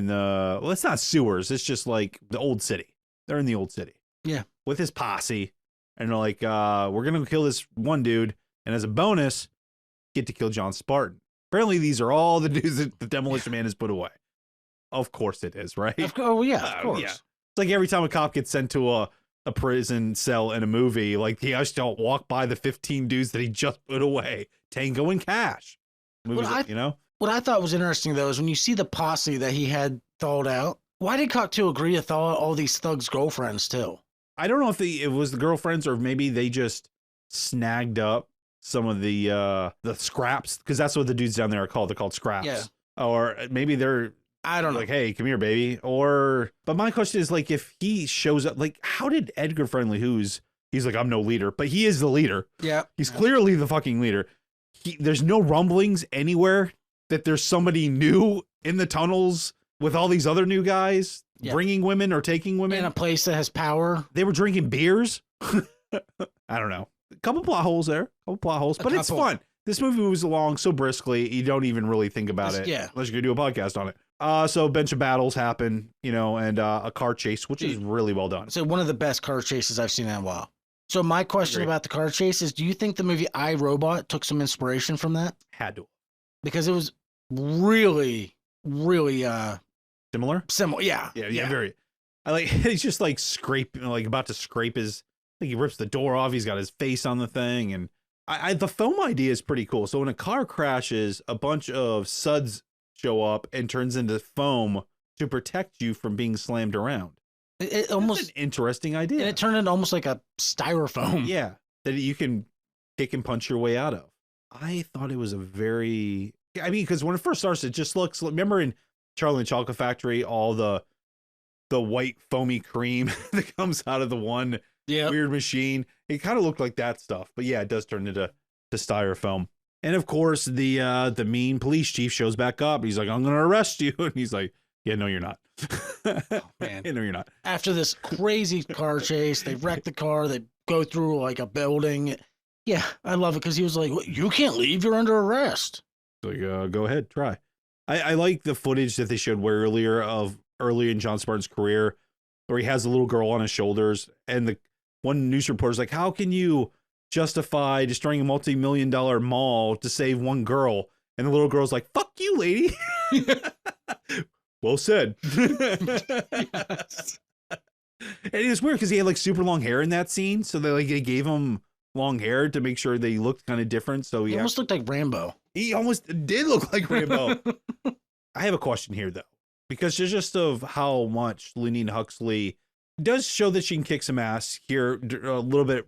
well, it's not sewers. It's just like the old city. They're in the old city. Yeah. With his posse. And they're like, we're going to kill this one dude. And as a bonus, get to kill John Spartan. Apparently, these are all the dudes that the Demolition Man has put away. Of course it is, right? Of course. Yeah. It's like every time a cop gets sent to a prison cell in a movie, like he has to walk by the 15 dudes that he just put away. Tango and Cash. Movies, What I thought was interesting, though, is when you see the posse that he had thawed out, why did Cocktail agree to thaw out all these thugs' girlfriends, too? I don't know if it was the girlfriends or maybe they just snagged up some of the scraps, because that's what the dudes down there are called. They're called scraps. Yeah. Or maybe they're, I don't know. Like, hey, come here, baby. But my question is, like, if he shows up, like, how did Edgar Friendly, he's like, I'm no leader, but he is the leader. Yeah. He's clearly the fucking leader. There's no rumblings anywhere that there's somebody new in the tunnels with all these other new guys bringing women or taking women. In a place that has power. They were drinking beers. I don't know. A couple plot holes there. But it's fun. This movie moves along so briskly, you don't even really think about it. Yeah. Unless you're going to do a podcast on it. So a bunch of battles happen, and a car chase, which is really well done. So one of the best car chases I've seen in a while. So my question about the car chase is, do you think the movie I, Robot took some inspiration from that? Had to. Because it was really, really Similar? similar. Yeah. Yeah, very. I like he's just like scraping, like about to scrape his. Like he rips the door off. He's got his face on the thing, and the foam idea is pretty cool. So when a car crashes, a bunch of suds show up and turns into foam to protect you from being slammed around. It almost That's an interesting idea. And it turned into almost like a styrofoam. Yeah, that you can kick and punch your way out of. I thought it was a very. I mean, because when it first starts, it just looks. Remember in Charlie and the Chocolate Factory, all the white foamy cream that comes out of the one weird machine. It kind of looked like that stuff, but yeah, it does turn into styrofoam. And of course, the mean police chief shows back up. He's like, "I'm going to arrest you," and he's like, "Yeah, no, you're not." Oh, man. Yeah, no, you're not. After this crazy car chase, they wreck the car. They go through like a building. Yeah, I love it because he was like, "You can't leave. You're under arrest." Like, go ahead, try. I like the footage that they showed early in John Spartan's career, where he has a little girl on his shoulders, and the one news reporter's like, "How can you justify destroying a multi-million-dollar mall to save one girl?" And the little girl's like, "Fuck you, lady." Well said. Yes. And it was weird because he had like super long hair in that scene, so they gave him long hair to make sure they looked kind of different. So He almost looked like Rambo. he almost did look like Rambo. I have a question here though, because just of how much Lenine Huxley does show that she can kick some ass here a little bit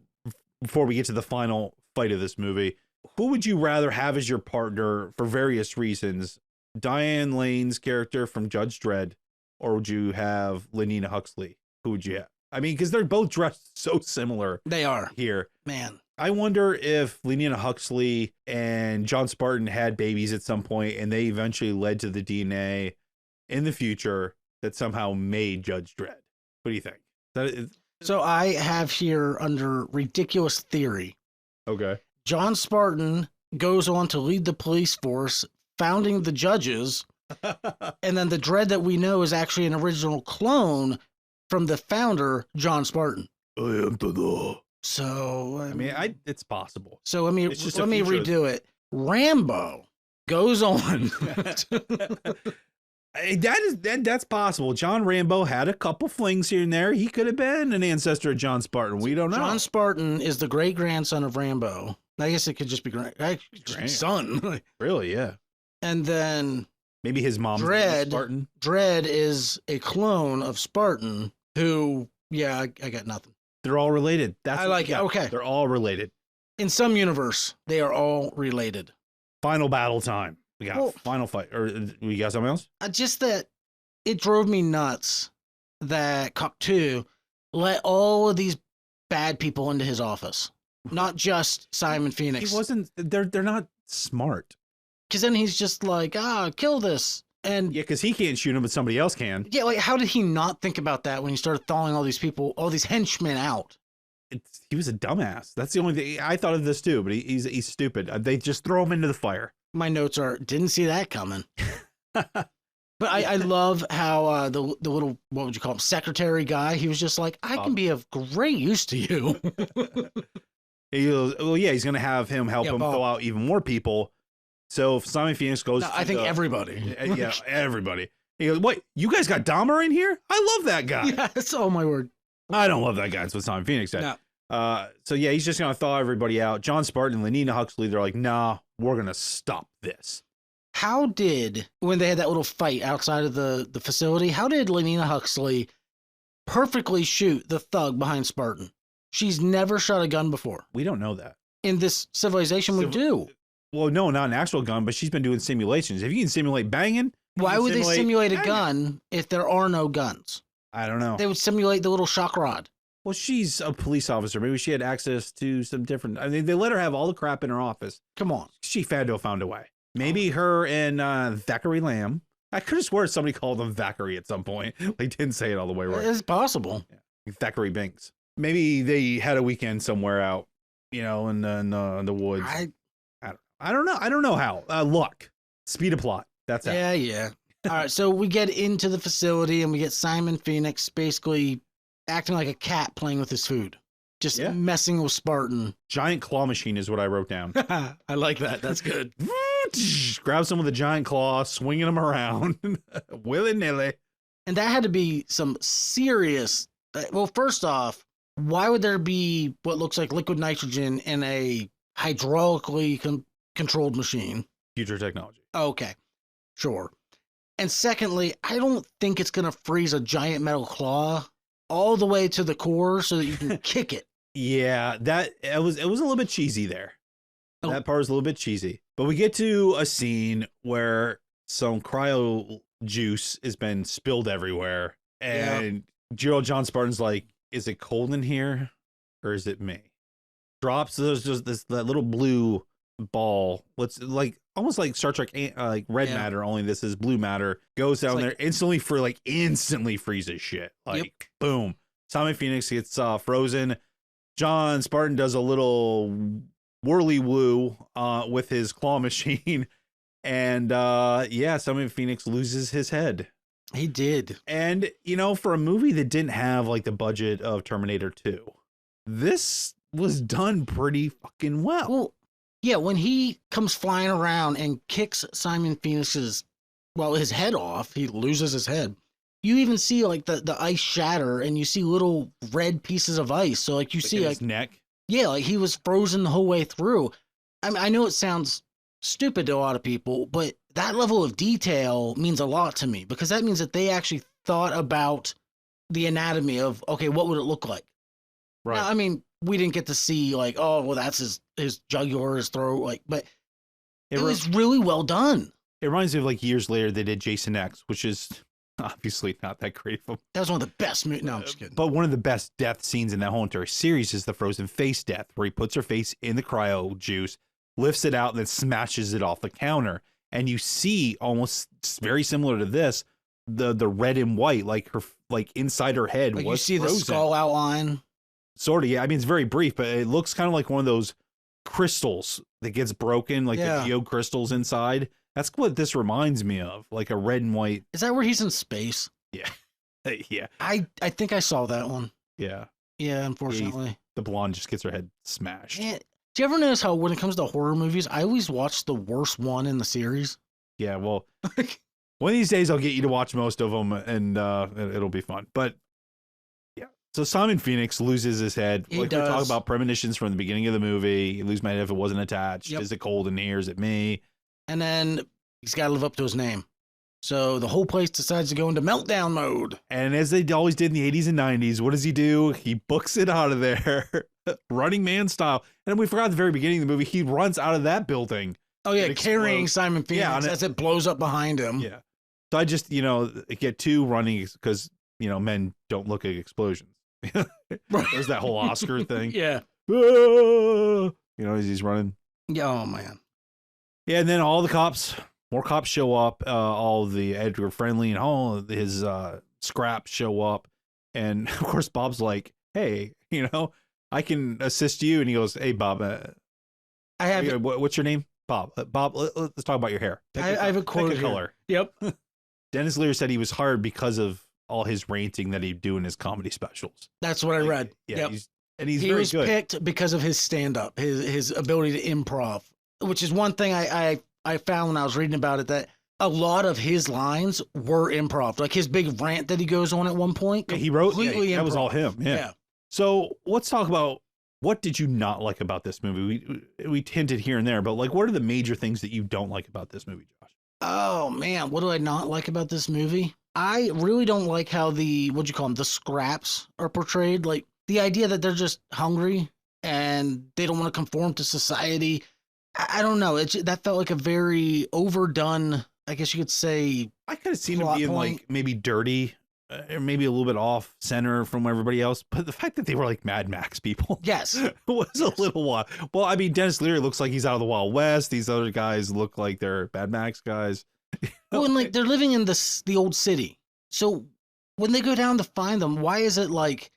before we get to the final fight of this movie. Who would you rather have as your partner for various reasons? Diane Lane's character from Judge Dredd, or would you have Lenina Huxley? Who would you have? I mean, because they're both dressed so similar. They are. Here. Man. I wonder if Lenina Huxley and John Spartan had babies at some point and they eventually led to the DNA in the future that somehow made Judge Dredd. What do you think? So I have here under ridiculous theory. Okay. John Spartan goes on to lead the police force, founding the judges, and then the Dredd that we know is actually an original clone from the founder, John Spartan. I am the law. So I mean, it's possible. So let me redo it. Rambo goes on. That's possible. John Rambo had a couple flings here and there. He could have been an ancestor of John Spartan. We don't know. John Spartan is the great grandson of Rambo. I guess it could just be son. Really? Yeah. And then maybe his mom's Spartan. Dredd is a clone of Spartan who, I got nothing. They're all related. I like it. Okay. They're all related. In some universe, they are all related. Final battle time. We got final fight. Or we got something else? Just that it drove me nuts that Cop 2 let all of these bad people into his office. Not just Simon Phoenix. He wasn't, they're not smart. Because then he's just like, kill this. And yeah, because he can't shoot him, but somebody else can. Yeah, like how did he not think about that when he started thawing all these people, all these henchmen out? He was a dumbass. That's the only thing. I thought of this too, but he's stupid. They just throw him into the fire. My notes are, didn't see that coming. But I love how the little, what would you call him, secretary guy, he was just like, I can be of great use to you. He goes, well, yeah, he's going to have him help him throw out even more people. So if Simon Phoenix goes I think everybody. Yeah, everybody. He goes, what, you guys got Dahmer in here? I love that guy. Yes, oh my word. I don't love that guy. That's what Simon Phoenix said. No. So yeah, he's just going to thaw everybody out. John Spartan and Lenina Huxley, they're like, nah, we're going to stop this. How did, when they had that little fight outside of the facility, how did Lenina Huxley perfectly shoot the thug behind Spartan? She's never shot a gun before. We don't know that. In this civilization, we do. Well, no, not an actual gun, but she's been doing simulations. If you can simulate banging, why would they simulate a gun if there are no guns? I don't know. They would simulate the little shock rod. Well, she's a police officer. Maybe she had access to some different. I mean, they let her have all the crap in her office. Come on. She had to have found a way. Maybe her and Zachary Lamb. I could have sworn somebody called him Zachary at some point. They didn't say it all the way right. It's possible. Yeah. Zachary Binks. Maybe they had a weekend somewhere out, in the woods. I don't know. I don't know how. Luck. Speed of plot. That's it. Yeah. All right. So we get into the facility and we get Simon Phoenix basically acting like a cat playing with his food. Just messing with Spartan. Giant claw machine is what I wrote down. I like that. That's good. grabs him with a giant claw, swinging him around willy-nilly. And that had to be some serious. Well, first off, why would there be what looks like liquid nitrogen in a hydraulically controlled machine? Future technology. Okay, sure. And secondly, I don't think it's going to freeze a giant metal claw all the way to the core so that you can kick it. Yeah, it was a little bit cheesy there. Oh. That part was a little bit cheesy. But we get to a scene where some cryo juice has been spilled everywhere. And John Spartan's like, is it cold in here or is it me? Drops, there's just that little blue ball. What's like almost like Star Trek, like red matter, only this is blue matter. Goes down there instantly instantly freezes shit. Like boom. Simon Phoenix gets frozen. John Spartan does a little whirly woo with his claw machine. And Simon Phoenix loses his head. He did. And, for a movie that didn't have like the budget of Terminator 2, this was done pretty fucking well. Well, yeah, when he comes flying around and kicks Simon Phoenix's, his head off, he loses his head. You even see like the ice shatter and you see little red pieces of ice. So like you see his neck. Yeah, like he was frozen the whole way through. I know it sounds stupid to a lot of people, but that level of detail means a lot to me because that means that they actually thought about the anatomy of, okay, what would it look like? Right. Now, I mean, we didn't get to see like, oh, well, that's his jugular, his throat, but it was really well done. It reminds me of like years later they did Jason X, which is obviously not that great of a... That was one of the best movies. No, I'm just kidding. But one of the best death scenes in that whole entire series is the frozen face death, where he puts her face in the cryo juice, lifts it out, and then smashes it off the counter. And you see, almost very similar to this, the red and white, like her, like inside her head like was you see frozen. the skull outline. Sort of, yeah. I mean, it's very brief, but it looks kind of like one of those crystals that gets broken, like the geo crystals inside. That's what this reminds me of, like a red and white. Is that where he's in space? Yeah. Yeah. I think I saw that one. Yeah. Yeah, unfortunately. The blonde just gets her head smashed. Yeah. Do you ever notice how when it comes to horror movies, I always watch the worst one in the series? Yeah, well, one of these days I'll get you to watch most of them and it'll be fun. But yeah, so Simon Phoenix loses his head. He like does. we talk about premonitions from the beginning of the movie. You lose my head if it wasn't attached. Yep. Is it cold in here? Is it me? And then he's got to live up to his name. So the whole place decides to go into meltdown mode. And as they always did in the 80s and 90s, what does he do? He books it out of there, Running Man style. And we forgot at the very beginning of the movie, he runs out of that building. Oh, yeah, carrying Simon Phoenix as it blows up behind him. Yeah. So I just, get two running because, men don't look at explosions. There's that whole Oscar thing. Yeah. As he's running. Yeah, oh, man. Yeah, and then more cops show up. All the Edgar Friendly and all of his scraps show up. And, of course, Bob's like, hey, I can assist you. And he goes, hey, Bob. What's your name? Bob. Bob, let's talk about your hair. I have a quote pick a color. Yep. Dennis Lear said he was hired because of all his ranting that he'd do in his comedy specials. That's what I read. Yeah, yep. He very was good. Picked because of his stand-up, his ability to improv, which is one thing I found when I was reading about it, that a lot of his lines were improv. Like his big rant that he goes on at one point. Yeah, he wrote, that was all him. Yeah. So let's talk about, what did you not like about this movie? We hinted here and there, but like, what are the major things that you don't like about this movie, Josh? Oh man, what do I not like about this movie? I really don't like how the scraps are portrayed. Like the idea that they're just hungry and they don't want to conform to society. I don't know. That felt like a very overdone, I guess you could say. I could have seen it being like maybe dirty, or maybe a little bit off center from everybody else. But the fact that they were like Mad Max people, yes, was a little wild. Well, I mean, Dennis Leary looks like he's out of the Wild West. These other guys look like they're Mad Max guys. Well, and like they're living in the old city. So when they go down to find them, why is it like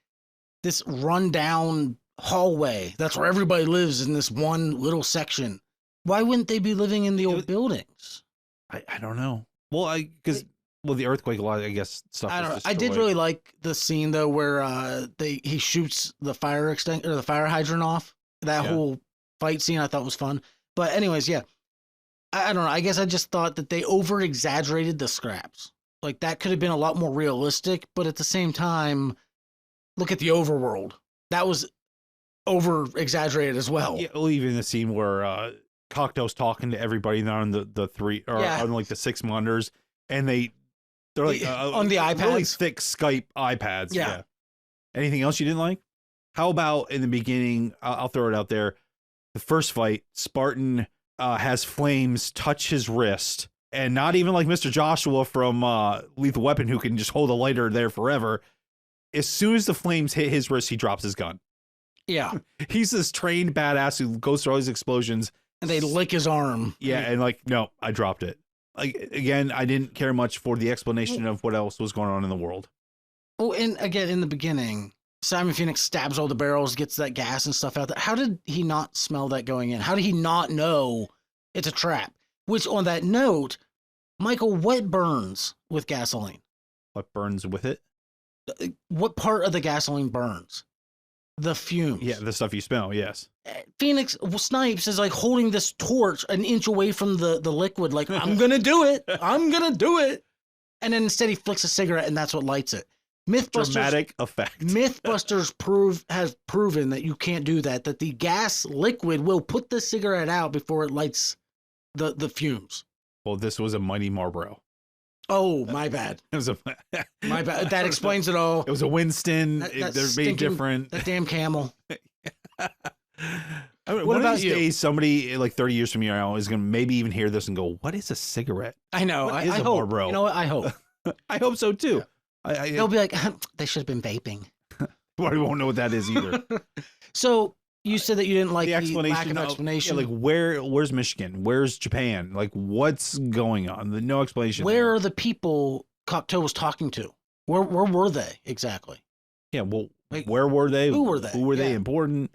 this rundown hallway? That's where everybody lives, in this one little section. Why wouldn't they be living in the old buildings? I don't know. Well, because the earthquake, a lot, I guess, stuff. I don't know. I did really like the scene though where he shoots the fire hydrant off. That whole fight scene I thought was fun. But anyways, yeah. I don't know. I guess I just thought that they over exaggerated the scraps. Like that could have been a lot more realistic, but at the same time, look at the overworld. That was over exaggerated as well. Yeah, well, even the scene where Cocteau's talking to everybody now on the three or on like the 6 monitors, and they're like on the iPads, really thick Skype iPads. Yeah. Anything else you didn't like? How about in the beginning? I'll throw it out there. The first fight, Spartan has flames touch his wrist, and not even like Mr. Joshua from Lethal Weapon, who can just hold a lighter there forever. As soon as the flames hit his wrist, he drops his gun. Yeah. He's this trained badass who goes through all these explosions. And they lick his arm. Yeah, and like, no, I dropped it. Like, again, I didn't care much for the explanation of what else was going on in the world. Oh, and again, in the beginning, Simon Phoenix stabs all the barrels, gets that gas and stuff out there. How did he not smell that going in? How did he not know it's a trap? Which, on that note, Michael, what burns with gasoline? What burns with it? What part of the gasoline burns? The fumes. Yeah, the stuff you smell, yes. Phoenix Snipes is like holding this torch an inch away from the liquid, like, I'm going to do it. I'm going to do it. And then instead he flicks a cigarette and that's what lights it. Mythbusters, dramatic effect. Mythbusters has proven that you can't do that, that the gas liquid will put the cigarette out before it lights the fumes. Well, this was a Mighty Marlboro. Oh, my bad. It was My bad. That explains it all. It was a Winston. They're being different. That damn Camel. I mean, What one about of these you? days, somebody like 30 years from now is going to maybe even hear this and go, "What is a cigarette?" I know. What I is a hope. Marlboro? You know what? I hope. I hope so too. They'll be like, they should have been vaping. Probably won't know what that is either. So you said that you didn't like the lack of Yeah, explanation. like where's Michigan? Where's Japan? Like what's going on? No explanation. Where are the people Cocteau was talking to? Where were they exactly? Yeah, well, Like, where were they? who were they? Who were they Yeah. important?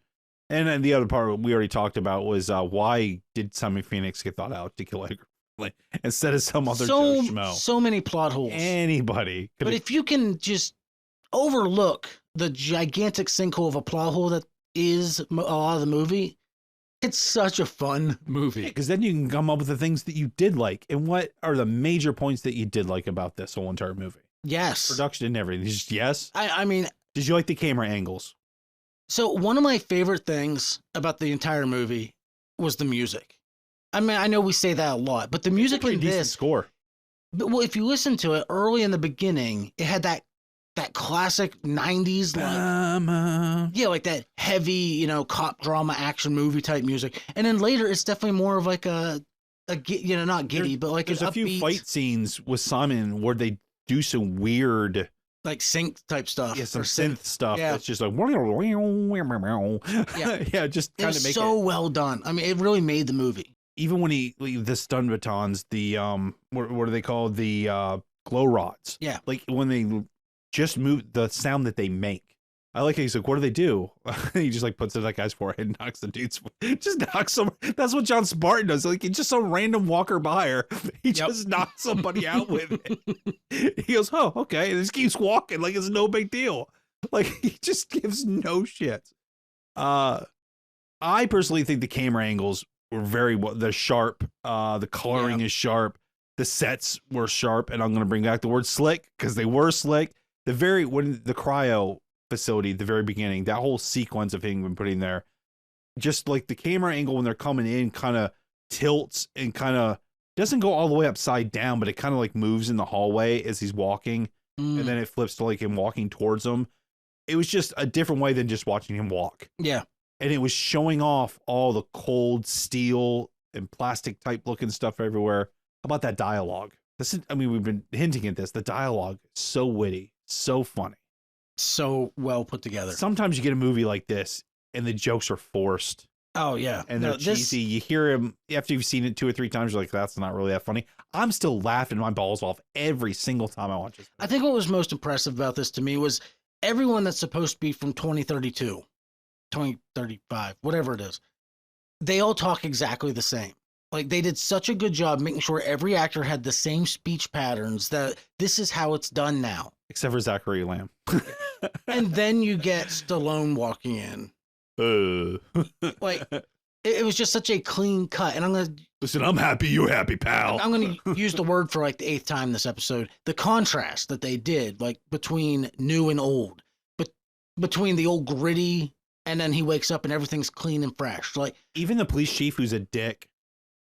And then the other part we already talked about was why did Simon Phoenix get thought out to kill Edgar Like, instead of some other Joe Schmo? So many plot holes. Anybody could But if you can just overlook the gigantic sinkhole of a plot hole that is a lot of the movie, it's such a fun movie. because then you can come up with the things that you did like. And what are the major points that you did like about this whole entire movie? Yes. Production and everything. Just yes. I mean, Did you like the camera angles? so one of my favorite things about the entire movie was the music. I mean, I know we say that a lot, but the music Pretty in decent this, score. but, well, if you listen to it early in the beginning, it had that classic 90s, like, yeah, like that heavy, you know, cop drama action movie type music. And then later it's definitely more of like a you know, not giddy, but like There's an a few upbeat, fight scenes with Simon where they do some weird, like synth type stuff. yeah, some or synth stuff. Yeah. That's just like, yeah, just It kind was of make so it. well done. I mean, it really made the movie. Even when the stun batons, the what are they called? The glow rods. Yeah. Like when they just move, the sound that they make. I like it. He's like, what do they do? He just like puts it in that guy's forehead and knocks the dude's, just knocks him. That's what John Spartan does. Like, he's just some random walker buyer. He just knocks somebody out with it. He goes, oh, okay. And just keeps walking like it's no big deal. Like, he just gives no shit. I personally think the camera angles were very well. They're sharp. The coloring is sharp. The sets were sharp. And I'm going to bring back the word slick because they were slick. When the cryo facility at the very beginning, that whole sequence of him putting there, just like the camera angle when they're coming in kind of tilts and kind of doesn't go all the way upside down, but it kind of like moves in the hallway as he's walking, and then it flips to like him walking towards him. It was just a different way than just watching him walk. Yeah. And it was showing off all the cold steel and plastic type looking stuff everywhere. How about that dialogue? We've been hinting at this. The dialogue is so witty, so funny. So well put together. Sometimes you get a movie like this and the jokes are forced Oh yeah. and they're cheesy. You hear him after you've seen it 2 or 3 times. You're like, that's not really that funny. I'm still laughing my balls off every single time I watch it. I think what was most impressive about this to me was everyone that's supposed to be from 2032, 2035, whatever it is. They all talk exactly the same. Like, they did such a good job making sure every actor had the same speech patterns, that this is how it's done now. Except for Zachary Lamb. And then you get Stallone walking in. Like, It was just such a clean cut. And Listen, I'm happy, you're happy, pal. I'm going to use the word for like the 8th time this episode. The contrast that they did, like between new and old, but between the old gritty and then he wakes up and everything's clean and fresh. Like even the police chief who's a dick,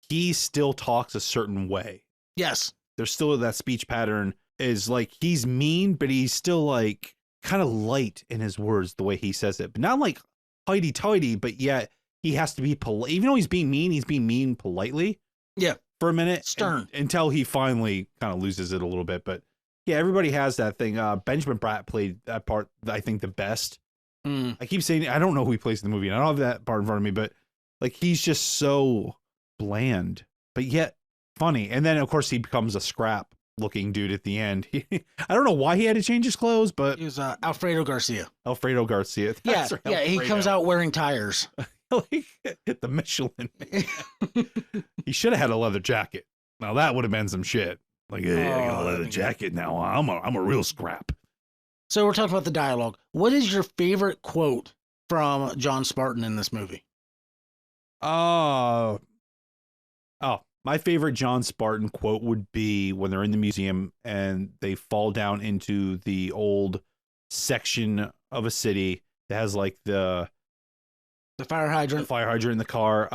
he still talks a certain way. yes, There's still that speech pattern is like he's mean, but he's still like kind of light in his words the way he says it, but not like hoity-toity, but yet he has to be polite. Even though he's being mean politely. Yeah. For a minute. Stern. Until he finally kind of loses it a little bit. But yeah, everybody has that thing. Benjamin Bratt played that part, I think, the best. I keep saying, I don't know who he plays in the movie, and I don't have that part in front of me, but like he's just so bland, but yet funny. And then, of course, he becomes a scrap looking dude at the end. I don't know why he had to change his clothes, but he was Alfredo Garcia. Alfredo Garcia. That's right, yeah, he comes out wearing tires. Like the Michelin Man. He should have had a leather jacket. Now that would have been some shit. Like, hey, I got a leather jacket now. I'm a real scrap. So we're talking about the dialogue. What is your favorite quote from John Spartan in this movie? My favorite John Spartan quote would be when they're in the museum and they fall down into the old section of a city that has like the fire hydrant. In the car.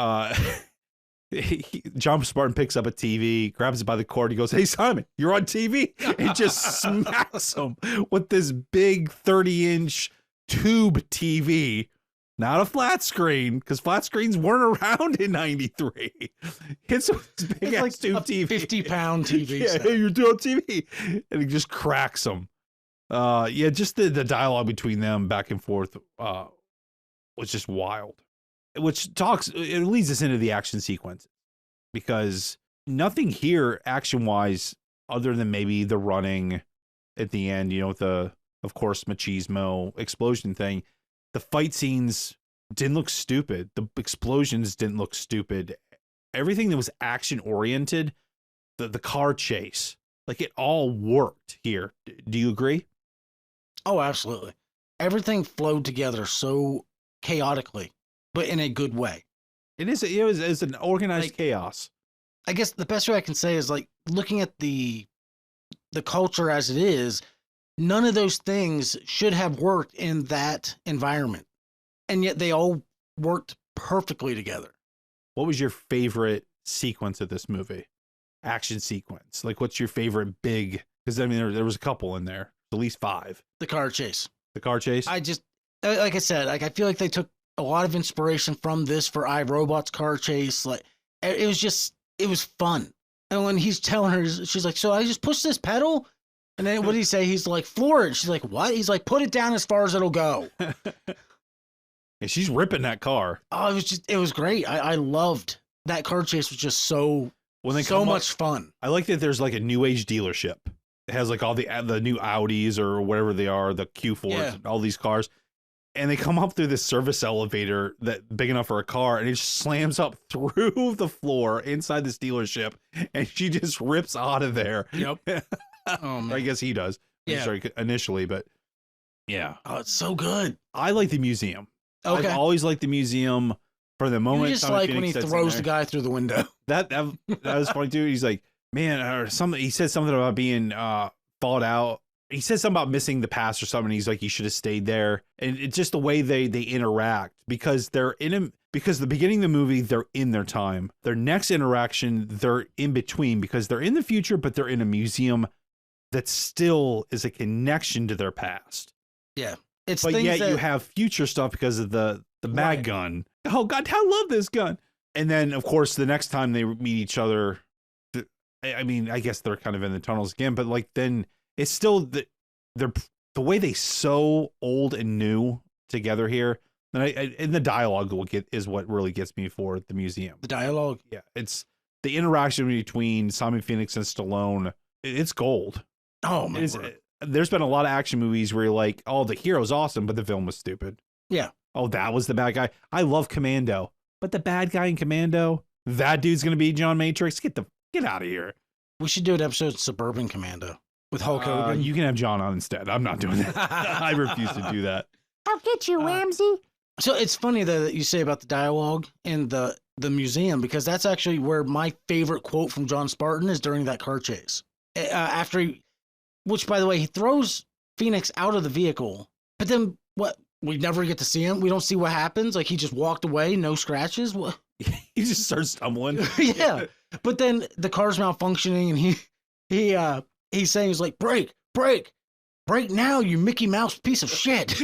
John Spartan picks up a TV, grabs it by the cord. He goes, "Hey, Simon, you're on TV." And just smacks him with this big 30-inch tube TV. Not a flat screen, because flat screens weren't around in 93. It's a big ass like tube a TV. 50-pound TV. Yeah, hey, you're doing TV. And he just cracks him. Yeah, just the dialogue between them back and forth was just wild. Which it leads us into the action sequence. Because nothing here, action-wise, other than maybe the running at the end, you know, with the, of course, machismo explosion thing. The fight scenes didn't look stupid. The explosions didn't look stupid. Everything that was action-oriented, the car chase, like it all worked here. Do you agree? Oh, absolutely. Everything flowed together so chaotically, but in a good way. It was an organized chaos. I guess the best way I can say is like looking at the culture as it is, none of those things should have worked in that environment. And yet they all worked perfectly together. What was your favorite sequence of this movie? Action sequence. Like, what's your favorite big? Because, I mean, there was a couple in there. At least 5. The car chase. The car chase? I just, like I said, like I feel like they took a lot of inspiration from this for iRobot's car chase. Like, it was fun. And when he's telling her, she's like, "So I just push this pedal?" And then what did he say? He's like, "Floor it." She's like, "What?" He's like, "Put it down as far as it'll go." Yeah, she's ripping that car. Oh, it was great. I loved that car chase. Was just so much fun. I like that there's like a new age dealership. It has like all the new Audis or whatever they are, the Q4s, all these cars. And they come up through this service elevator that big enough for a car, and it just slams up through the floor inside this dealership, and she just rips out of there. Yep. Oh, man. I guess he does. Yeah. Sorry, initially, but yeah. Oh, it's so good. I like the museum. Okay. I've always liked the museum for the moment. You just like when he throws the guy through the window. That was funny too. He's like, man, or something. He said something about being thought out. He said something about missing the past or something. He's like, you should have stayed there. And it's just the way they interact, because because the beginning of the movie, they're in their time. Their next interaction, they're in between, because they're in the future, but they're in a museum that still is a connection to their past. Yeah. But yet you have future stuff because of the mag gun. Oh God, I love this gun. And then of course the next time they meet each other, I mean, I guess they're kind of in the tunnels again, but like then it's still the way they sew old and new together here. And the dialogue is what really gets me for the museum. The dialogue? Yeah. It's the interaction between Simon Phoenix and Stallone. It's gold. Oh man. There's been a lot of action movies where you're like, oh, the hero's awesome, but the film was stupid. Yeah. Oh, that was the bad guy. I love Commando, but the bad guy in Commando, that dude's going to be John Matrix. Get out of here. We should do an episode of Suburban Commando with Hulk Hogan. You can have John on instead. I'm not doing that. I refuse to do that. I'll get you, Ramsey. So it's funny that you say about the dialogue in the museum, because that's actually where my favorite quote from John Spartan is during that car chase. After he, which by the way, he throws Phoenix out of the vehicle, but then what? We never get to see him. We don't see what happens. Like he just walked away, no scratches. What? He just starts stumbling. Yeah. But then the car's malfunctioning, and he's saying, he's like, break now, you Mickey Mouse piece of shit.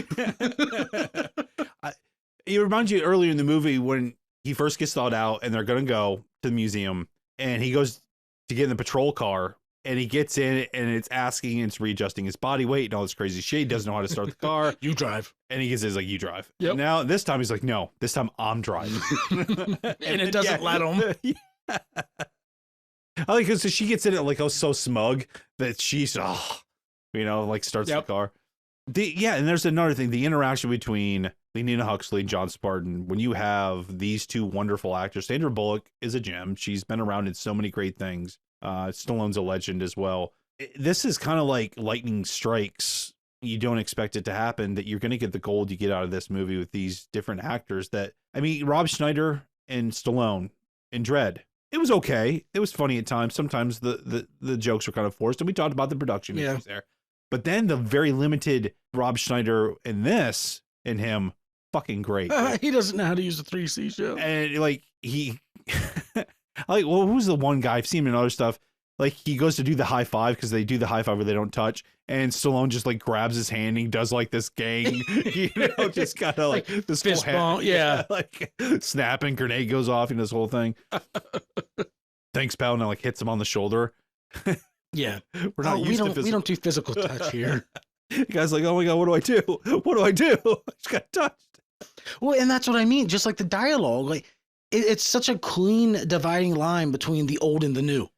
It reminds you earlier in the movie when he first gets thawed out and they're going to go to the museum, and he goes to get in the patrol car, and he gets in it, and it's asking, it's readjusting his body weight and all this crazy shit. He doesn't know how to start the car. You drive. And he says, like, you drive. Yep. Now, this time he's like, no, this time I'm driving. And it doesn't let him. Yeah. I like, because she gets in it like, so smug that she's, like starts the car. And there's another thing, the interaction between Nina Huxley and John Spartan, when you have these two wonderful actors. Sandra Bullock is a gem. She's been around in so many great things. Stallone's a legend as well. This is kind of like lightning strikes. You don't expect it to happen, that you're going to get the gold you get out of this movie with these different actors that, I mean, Rob Schneider and Stallone in Dredd. It was okay. It was funny at times. Sometimes the jokes were kind of forced, and we talked about the production issues there. But then the very limited Rob Schneider in this, and him, fucking great. He doesn't know how to use the 3C show. And like who's the one guy? I've seen him in other stuff. Like he goes to do the high five, because they do the high five where they don't touch, and Stallone just like grabs his hand and he does like this gang, just kind of like this fist bump, like snapping, grenade goes off, and this whole thing. Thanks, pal. And like hits him on the shoulder. Yeah, we're not used to physical. We don't do physical touch here. The guy's like, oh my god, what do I do? What do I do? I just got touched. Well, and that's what I mean. Just like the dialogue, like it's such a clean dividing line between the old and the new,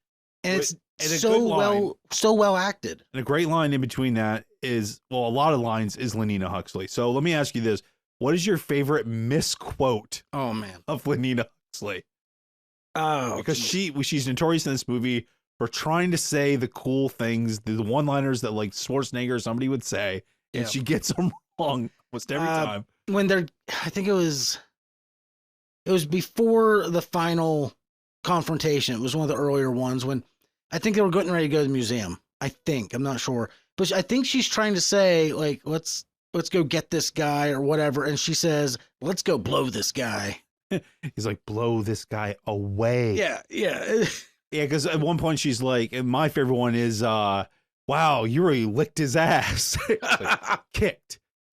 and it's so well acted. And a great line in between that is, well, a lot of lines is Lenina Huxley. So let me ask you this: what is your favorite misquote? Oh man, of Lenina Huxley? Oh, because she's notorious in this movie for trying to say the cool things, the one-liners that like Schwarzenegger or somebody would say, and she gets them wrong almost every time. When I think it was before the final confrontation. It was one of the earlier ones when I think they were getting ready to go to the museum. I'm not sure, but I think she's trying to say like, let's go get this guy or whatever, and she says, let's go blow this guy. He's like, blow this guy away. Yeah. Yeah, because at one point she's like, and my favorite one is, wow, you really licked his ass. Like,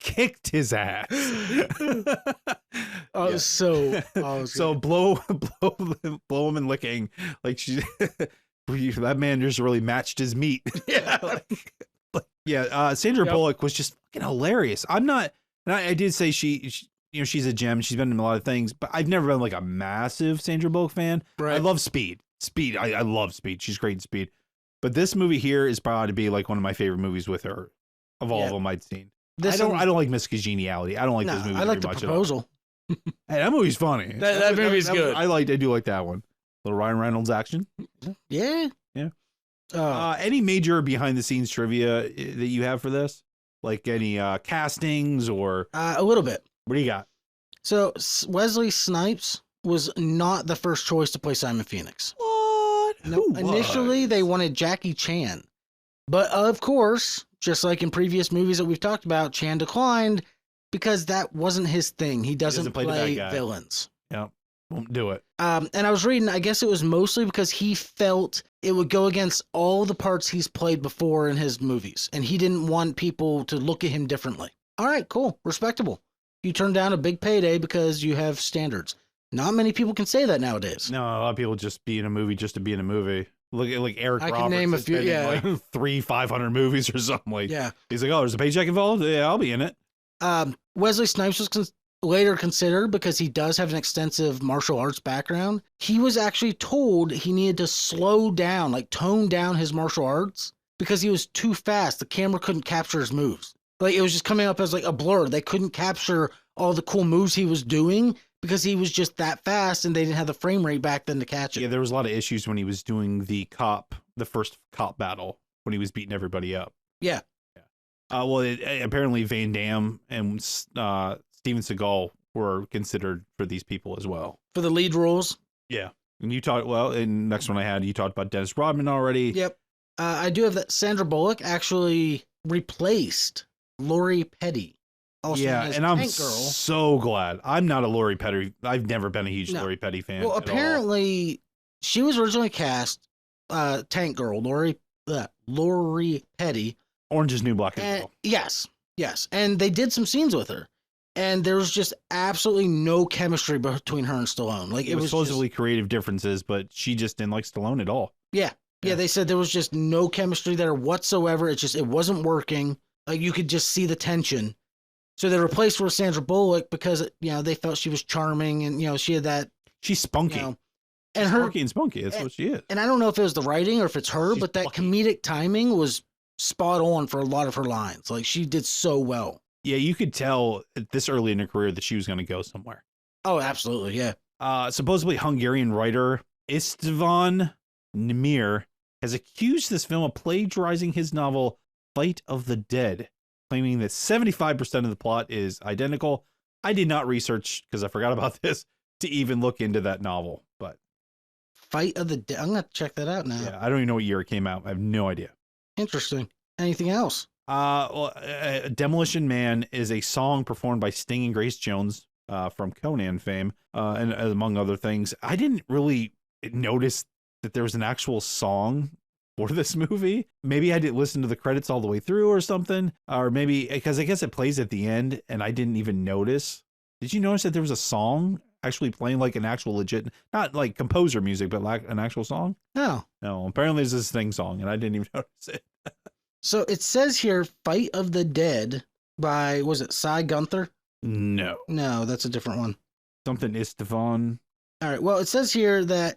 kicked his ass. So blow him and licking. Like that man just really matched his meat. Yeah. Sandra Bullock was just fucking hilarious. I did say she's a gem. She's been in a lot of things, but I've never been like a massive Sandra Bullock fan. Right. I love Speed. I love Speed. She's great in Speed. But this movie here is probably to be like one of my favorite movies with her of all of them I'd seen. I don't like Miss Congeniality. I don't like those movies I like very The much Proposal. Hey, that movie's funny. That movie's good. I do like that one. Little Ryan Reynolds action. Yeah. Any major behind the scenes trivia that you have for this? Like any castings or a little bit. What do you got? So Wesley Snipes was not the first choice to play Simon Phoenix. What? No, initially they wanted Jackie Chan, but of course, just like in previous movies that we've talked about, Chan declined because that wasn't his thing. He doesn't play villains. Yeah, won't do it. And I was reading, I guess it was mostly because he felt it would go against all the parts he's played before in his movies, and he didn't want people to look at him differently. All right, cool, respectable. You turn down a big payday because you have standards. Not many people can say that nowadays. No, a lot of people just be in a movie just to be in a movie. Look at like Eric Roberts. I can name a few. Like 500 movies or something. Like, yeah. He's like, oh, there's a paycheck involved. Yeah, I'll be in it. Wesley Snipes was later considered because he does have an extensive martial arts background. He was actually told he needed to slow down, like tone down his martial arts because he was too fast. The camera couldn't capture his moves. Like it was just coming up as like a blur. They couldn't capture all the cool moves he was doing because he was just that fast and they didn't have the frame rate back then to catch it. Yeah, there was a lot of issues when he was doing the first cop battle when he was beating everybody up. Yeah. Well, apparently Van Damme and Steven Seagal were considered for these people as well. For the lead roles. Yeah. And you talked, well, in next one I had, you talked about Dennis Rodman already. Yep. I do have that. Sandra Bullock actually replaced Lori Petty. Also Yeah, known as and I'm Tank Girl. so glad. I'm not a Lori Petty. I've never been a huge Lori Petty fan. Well, apparently, she was originally cast Tank Girl, Lori Petty. Orange is New Black as well. Yes. And they did some scenes with her. And there was just absolutely no chemistry between her and Stallone. Like, it was supposedly creative differences, but she just didn't like Stallone at all. Yeah, they said there was just no chemistry there whatsoever. It wasn't working. Like, you could just see the tension. So they replaced her with Sandra Bullock because, they felt she was charming and, she had that. She's spunky. And she's her quirky and spunky. That's what she is. And I don't know if it was the writing or if it's her, but that comedic timing was spot on for a lot of her lines. Like, she did so well. Yeah, you could tell this early in her career that she was going to go somewhere. Oh, absolutely, yeah. Supposedly Hungarian writer Istvan Nemir has accused this film of plagiarizing his novel Fight of the Dead, claiming that 75% of the plot is identical. I did not research, because I forgot about this, to even look into that novel. But Fight of the Dead, I'm going to check that out now. Yeah, I don't even know what year it came out. I have no idea. Interesting. Anything else? Demolition Man is a song performed by Sting and Grace Jones from Conan fame, and among other things. I didn't really notice that there was an actual song for this movie. Maybe I didn't listen to the credits all the way through or something, or maybe because I guess it plays at the end and I didn't even notice. Did you notice that there was a song actually playing, like an actual legit, not like composer music, but like an actual song? No. Apparently there's this Sting song and I didn't even notice it. So it says here, Fight of the Dead by, was it Cy Gunther? No, that's a different one. Something Istvan. All right. Well, it says here that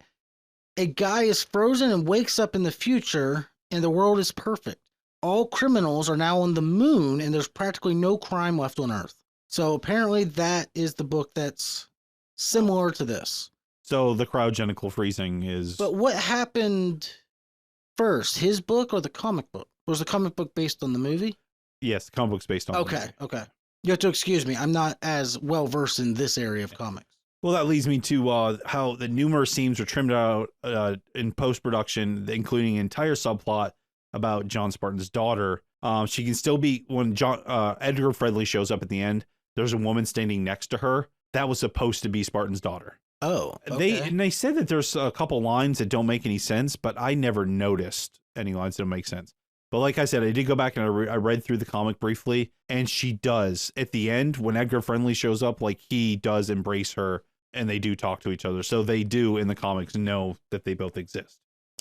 a guy is frozen and wakes up in the future and the world is perfect. All criminals are now on the moon and there's practically no crime left on Earth. So apparently that is the book that's similar to this. So the cryogenical freezing is... But what happened first, his book or the comic book? Was the comic book based on the movie? Yes, the comic book's based on the movie. Okay. You have to excuse me. I'm not as well versed in this area of comics. Well, that leads me to how the numerous scenes were trimmed out in post-production, including an entire subplot about John Spartan's daughter. She can still be, when Edgar Fredley shows up at the end, there's a woman standing next to her. That was supposed to be Spartan's daughter. Oh, okay. They said that there's a couple lines that don't make any sense, but I never noticed any lines that don't make sense. But like I said, I did go back and I read through the comic briefly, and she does. At the end, when Edgar Friendly shows up, like, he does embrace her, and they do talk to each other. So they do, in the comics, know that they both exist.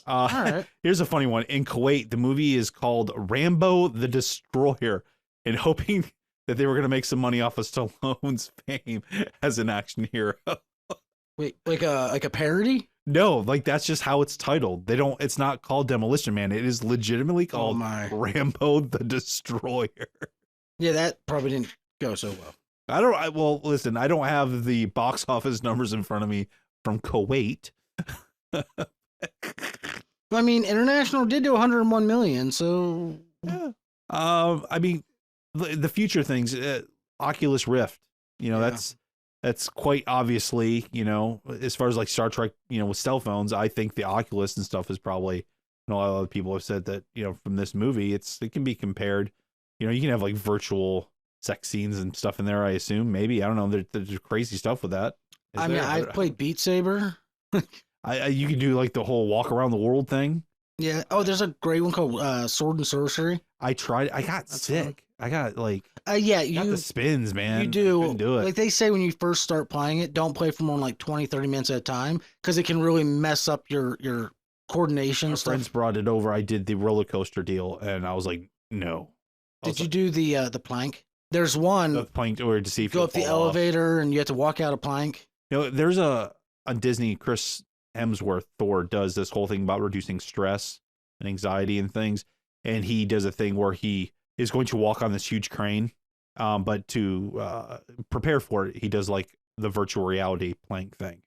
All right. Here's a funny one. In Kuwait, the movie is called Rambo the Destroyer, and hoping that they were going to make some money off of Stallone's fame as an action hero. Wait, like a parody? No, like that's just how it's titled. It's not called Demolition Man. It is legitimately called Rambo the Destroyer. Yeah, that probably didn't go so well. Well, listen, I don't have the box office numbers in front of me from Kuwait. I mean, international did do 101 million, so yeah. I mean, the future things, Oculus Rift, that's quite obviously, as far as like Star Trek, with cell phones, I think the Oculus and stuff is probably, a lot of other people have said that, from this movie, it can be compared. You can have like virtual sex scenes and stuff in there, I assume. Maybe, I don't know. There's crazy stuff with that. I've played Beat Saber. You can do like the whole walk around the world thing. Yeah. Oh, there's a great one called Sword and Sorcery. I tried. I got sick. I got like. You got the spins, man. You do. Couldn't do it. Like they say when you first start playing it, don't play for more than like 20, 30 minutes at a time because it can really mess up your coordination. My friends brought it over. I did the roller coaster deal, and I was like, no. Did you do the plank? There's one. The plank, or to see if you go up the elevator and you have to walk out a plank. There's on Disney, Chris Hemsworth, Thor, does this whole thing about reducing stress and anxiety and things. And he does a thing where he is going to walk on this huge crane. But to prepare for it, he does like the virtual reality plank thing.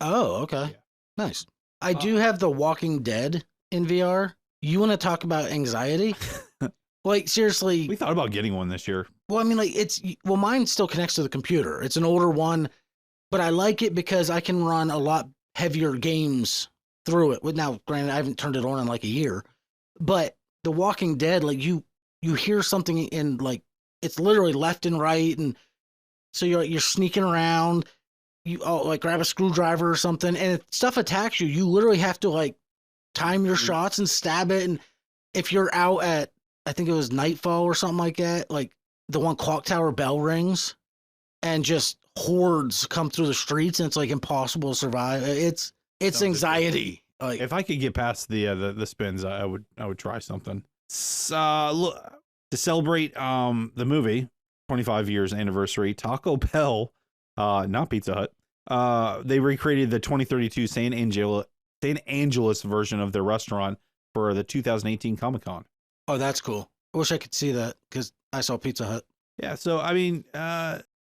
Oh, okay. Yeah. Nice. I do have The Walking Dead in VR. You want to talk about anxiety? Like, seriously. We thought about getting one this year. Well, I mean, like mine still connects to the computer. It's an older one, but I like it because I can run a lot heavier games through it. Now, granted, I haven't turned it on in like a year, but The Walking Dead, like you hear something in like it's literally left and right, and so you're sneaking around. You like grab a screwdriver or something, and if stuff attacks you, you literally have to like time your shots and stab it. And if you're out at, I think it was nightfall or something like that, like the one clock tower bell rings, and just hordes come through the streets, and it's like impossible to survive. It's anxiety. Like if I could get past the spins, I would try something. Look, to celebrate the movie 25 years anniversary, Taco Bell, not Pizza Hut, they recreated the 2032 San Angeles version of their restaurant for the 2018 Comic-Con. Oh, that's cool. I wish I could see that because I saw Pizza Hut. Yeah, so I mean,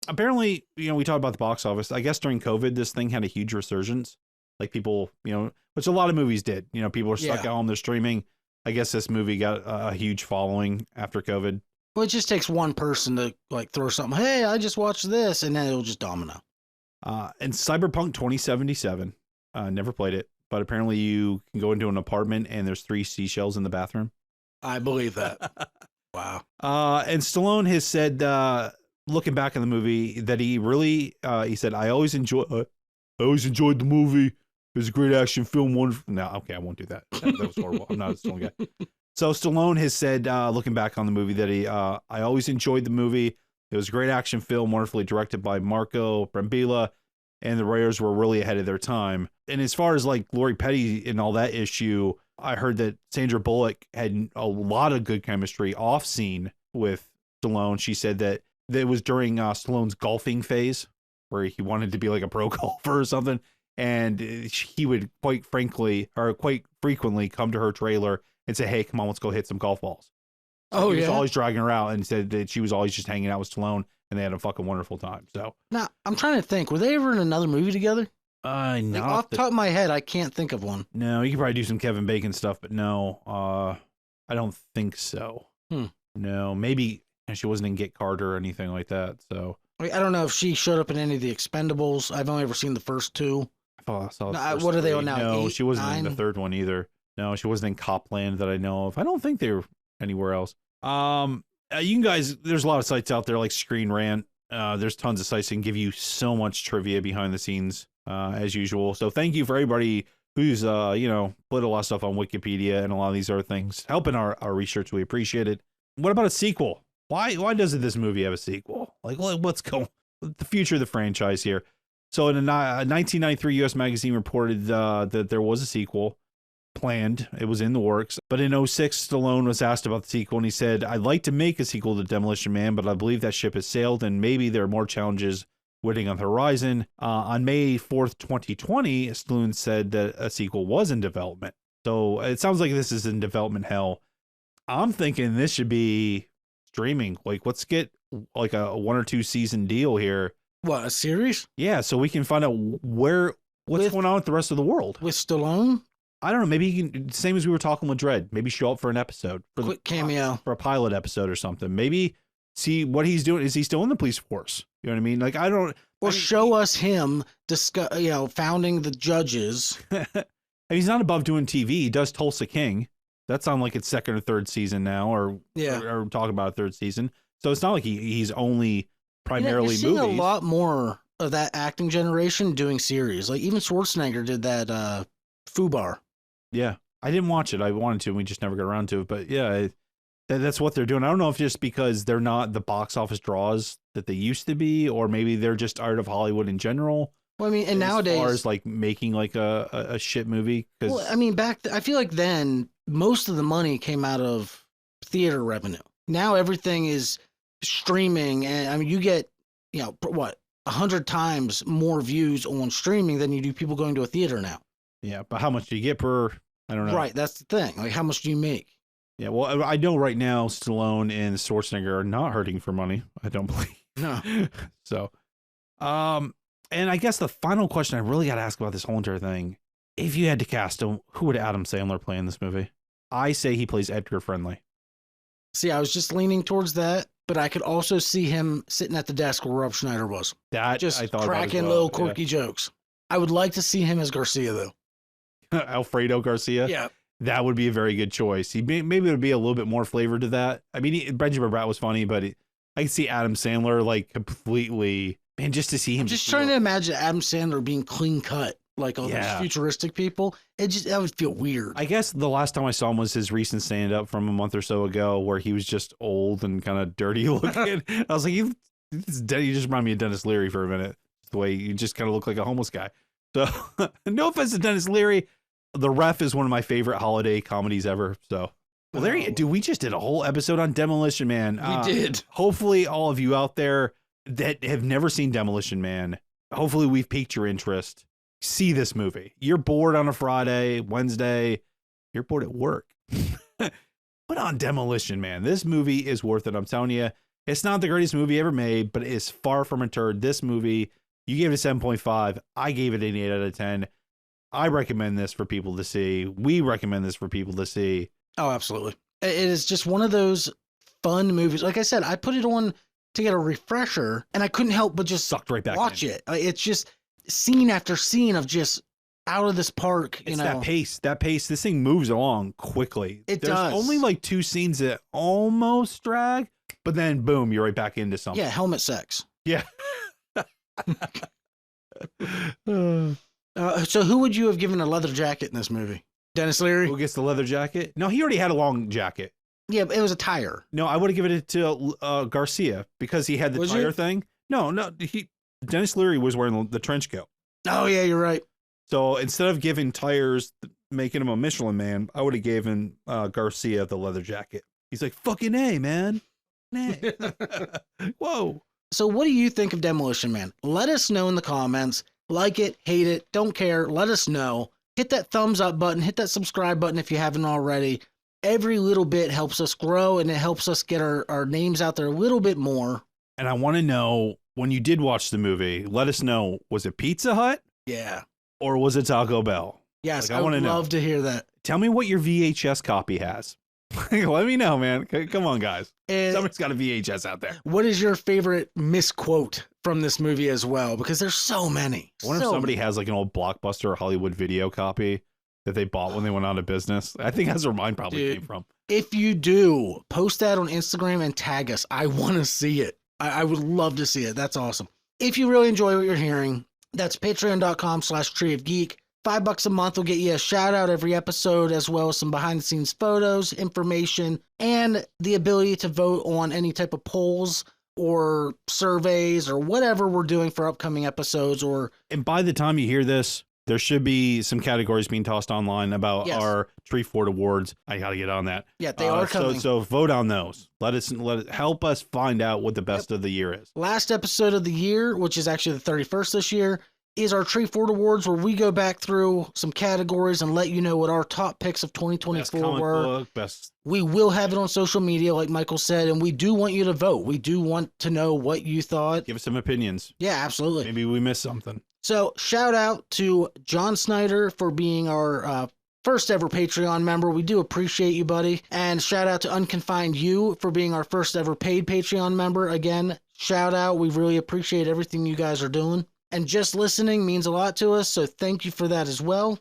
apparently, we talked about the box office. I guess during COVID, this thing had a huge resurgence. Like people, which a lot of movies did. People are stuck at home, they're streaming. I guess this movie got a huge following after COVID. Well, it just takes one person to like throw something. Hey, I just watched this, and then it'll just domino. And Cyberpunk 2077, never played it, but apparently you can go into an apartment and there's 3 seashells in the bathroom. I believe that. Wow. And Stallone has said, looking back in the movie, that he really, he said, I always enjoyed the movie. It was a great action film. Wonderful. No, okay, I won't do that. That was horrible. I'm not a Stallone guy. So Stallone has said, looking back on the movie, that I always enjoyed the movie. It was a great action film, wonderfully directed by Marco Brambilla, and the writers were really ahead of their time. And as far as like Lori Petty and all that issue, I heard that Sandra Bullock had a lot of good chemistry off scene with Stallone. She said that it was during Stallone's golfing phase where he wanted to be like a pro golfer or something. And he would quite frequently come to her trailer and say, hey, come on, let's go hit some golf balls. So he was always dragging her out and said that she was always just hanging out with Stallone and they had a fucking wonderful time. So now I'm trying to think, were they ever in another movie together? Like off the top of my head, I can't think of one. No, you could probably do some Kevin Bacon stuff, but no, I don't think so. No, maybe she wasn't in Get Carter or anything like that. So I don't know if she showed up in any of the Expendables. I've only ever seen the first 2. I saw what are they on now? No, 8, she wasn't 9? in the third one either. No, she wasn't in Copland that I know of. I don't think they were anywhere else. You guys, there's a lot of sites out there like Screen Rant. There's tons of sites that can give you so much trivia behind the scenes, as usual. So thank you for everybody who's, put a lot of stuff on Wikipedia and a lot of these other things, helping our research. We appreciate it. What about a sequel? Why doesn't this movie have a sequel? Like, what's going the future of the franchise here? So in a 1993 U.S. magazine reported that there was a sequel planned. It was in the works. But in 2006, Stallone was asked about the sequel, and he said, I'd like to make a sequel to Demolition Man, but I believe that ship has sailed, and maybe there are more challenges waiting on the horizon. On May 4th, 2020, Stallone said that a sequel was in development. So it sounds like this is in development hell. I'm thinking this should be streaming. Like, let's get like a 1 or 2 season deal here. What, a series? Yeah, so we can find out what's going on with the rest of the world. With Stallone? I don't know. Maybe he can, same as we were talking with Dredd, maybe show up for an episode. Quick cameo. For a pilot episode or something. Maybe see what he's doing. Is he still in the police force? You know what I mean? Like, Or show us him, founding the judges. He's not above doing TV. He does Tulsa King. That's on like its 2nd or 3rd season now, or talking about a 3rd season. So it's not like he's only primarily you're seeing movies. A lot more of that acting generation doing series. Like even Schwarzenegger did that Fubar. Yeah, I didn't watch it. I wanted to, and we just never got around to it. But yeah, that's what they're doing. I don't know if just because they're not the box office draws that they used to be, or maybe they're just out of Hollywood in general. Well, I mean, and nowadays, as far as like making like a shit movie. Well, I mean, I feel like then most of the money came out of theater revenue. Now everything is streaming, and I mean, you get 100 times more views on streaming than you do people going to a theater now. Yeah, but how much do you get per? I don't know. Right, that's the thing. Like, how much do you make? Yeah, well, I know right now Stallone and Schwarzenegger are not hurting for money. I don't believe. No. So, and I guess the final question I really got to ask about this whole entire thing: if you had to cast him, who would Adam Sandler play in this movie? I say he plays Edgar Friendly. See, I was just leaning towards that. but I could also see him sitting at the desk where Rob Schneider was. That Just I thought cracking about as well. little quirky jokes. I would like to see him as Garcia, though. Alfredo Garcia. Yeah. That would be a very good choice. Maybe it would be a little bit more flavor to that. I mean, Benjamin Bratt was funny, but I can see Adam Sandler like completely, man, just to see him. I'm just trying to imagine Adam Sandler being clean cut, like all those futuristic people. That would feel weird. I guess the last time I saw him was his recent stand-up from a month or so ago, where he was just old and kind of dirty looking. I was like, you just remind me of Dennis Leary for a minute. The way you just kind of look like a homeless guy. So no offense to Dennis Leary. The Ref is one of my favorite holiday comedies ever. So, well, there you dude. We just did a whole episode on Demolition Man. We did. Hopefully, all of you out there that have never seen Demolition Man, hopefully we've piqued your interest. See this movie. You're bored on a Friday, Wednesday. You're bored at work. Put on Demolition Man. This movie is worth it. I'm telling you, it's not the greatest movie ever made, but it is far from a turd. This movie, you gave it a 7.5. I gave it an 8 out of 10. I recommend this for people to see. We recommend this for people to see. Oh, absolutely. It is just one of those fun movies. Like I said, I put it on to get a refresher, and I couldn't help but just sucked right back watch in. it. It's just scene after scene of just out of this park. It's that pace. This thing moves along quickly. There's does. Only like 2 scenes that almost drag, but then boom, you're right back into something. Yeah, helmet sex. Yeah. So who would you have given a leather jacket in this movie? Dennis Leary? Who gets the leather jacket? No, he already had a long jacket. Yeah, but it was a tire. No, I would have given it to Garcia because he had the tire thing. No, Dennis Leary was wearing the trench coat. Oh, yeah, you're right. So instead of giving tires, making him a Michelin Man, I would have given Garcia the leather jacket. He's like, fucking A, man. Whoa. So what do you think of Demolition Man? Let us know in the comments. Like it, hate it, don't care. Let us know. Hit that thumbs up button. Hit that subscribe button if you haven't already. Every little bit helps us grow, and it helps us get our names out there a little bit more. And I want to know, when you did watch the movie, let us know, was it Pizza Hut? Yeah. Or was it Taco Bell? Yes, I would love to hear that. Tell me what your VHS copy has. Let me know, man. Come on, guys. And somebody's got a VHS out there. What is your favorite misquote from this movie as well? Because there's so many. I wonder if somebody has like an old Blockbuster or Hollywood video copy that they bought when they went out of business. I think that's where mine probably came from. If you do, post that on Instagram and tag us. I want to see it. I would love to see it. That's awesome. If you really enjoy what you're hearing, that's patreon.com/Tree of Geek. $5 a month will get you a shout out every episode, as well as some behind the scenes photos, information, and the ability to vote on any type of polls or surveys or whatever we're doing for upcoming episodes. And by the time you hear this, there should be some categories being tossed online about our Tree Fort Awards. I got to get on that. Yeah, they are coming. So vote on those. Let it help us find out what the best of the year is. Last episode of the year, which is actually the 31st this year, is our Tree Fort Awards, where we go back through some categories and let you know what our top picks of 2024 were. We will have it on social media, like Michael said, and we do want you to vote. We do want to know what you thought. Give us some opinions. Yeah, absolutely. Maybe we missed something. So shout out to John Snyder for being our first ever Patreon member. We do appreciate you, buddy. And shout out to Unconfined You for being our first ever paid Patreon member. Again, shout out. We really appreciate everything you guys are doing. And just listening means a lot to us, so thank you for that as well.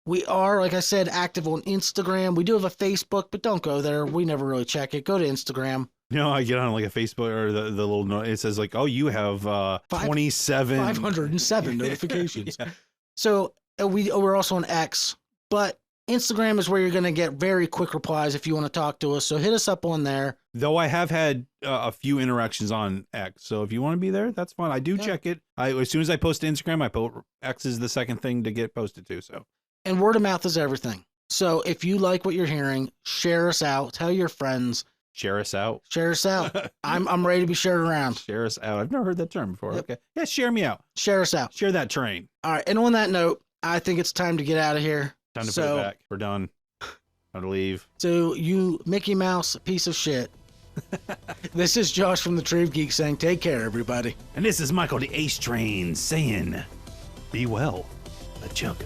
We are, like I said, active on Instagram. We do have a Facebook, but don't go there. We never really check it. Go to Instagram. You know, I get on like a Facebook or the little note. It says like, oh, you have 507 notifications. Yeah. So we're also on X, but Instagram is where you're going to get very quick replies if you want to talk to us. So hit us up on there. Though I have had a few interactions on X. So if you want to be there, that's fine. I do check it. As soon as I post to Instagram, X is the second thing to get posted to. So. And word of mouth is everything. So if you like what you're hearing, share us out. Tell your friends. Share us out. Share us out. I'm ready to be shared around. Share us out. I've never heard that term before. Yep. Okay. Yeah, share me out. Share us out. Share that train. All right. And on that note, I think it's time to get out of here. Time to put it back. We're done. Time to leave. So you Mickey Mouse piece of shit. This is Josh from the Tree of Geek saying, take care, everybody. And this is Michael the Ace Train saying, be well, a chunk.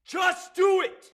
Just do it!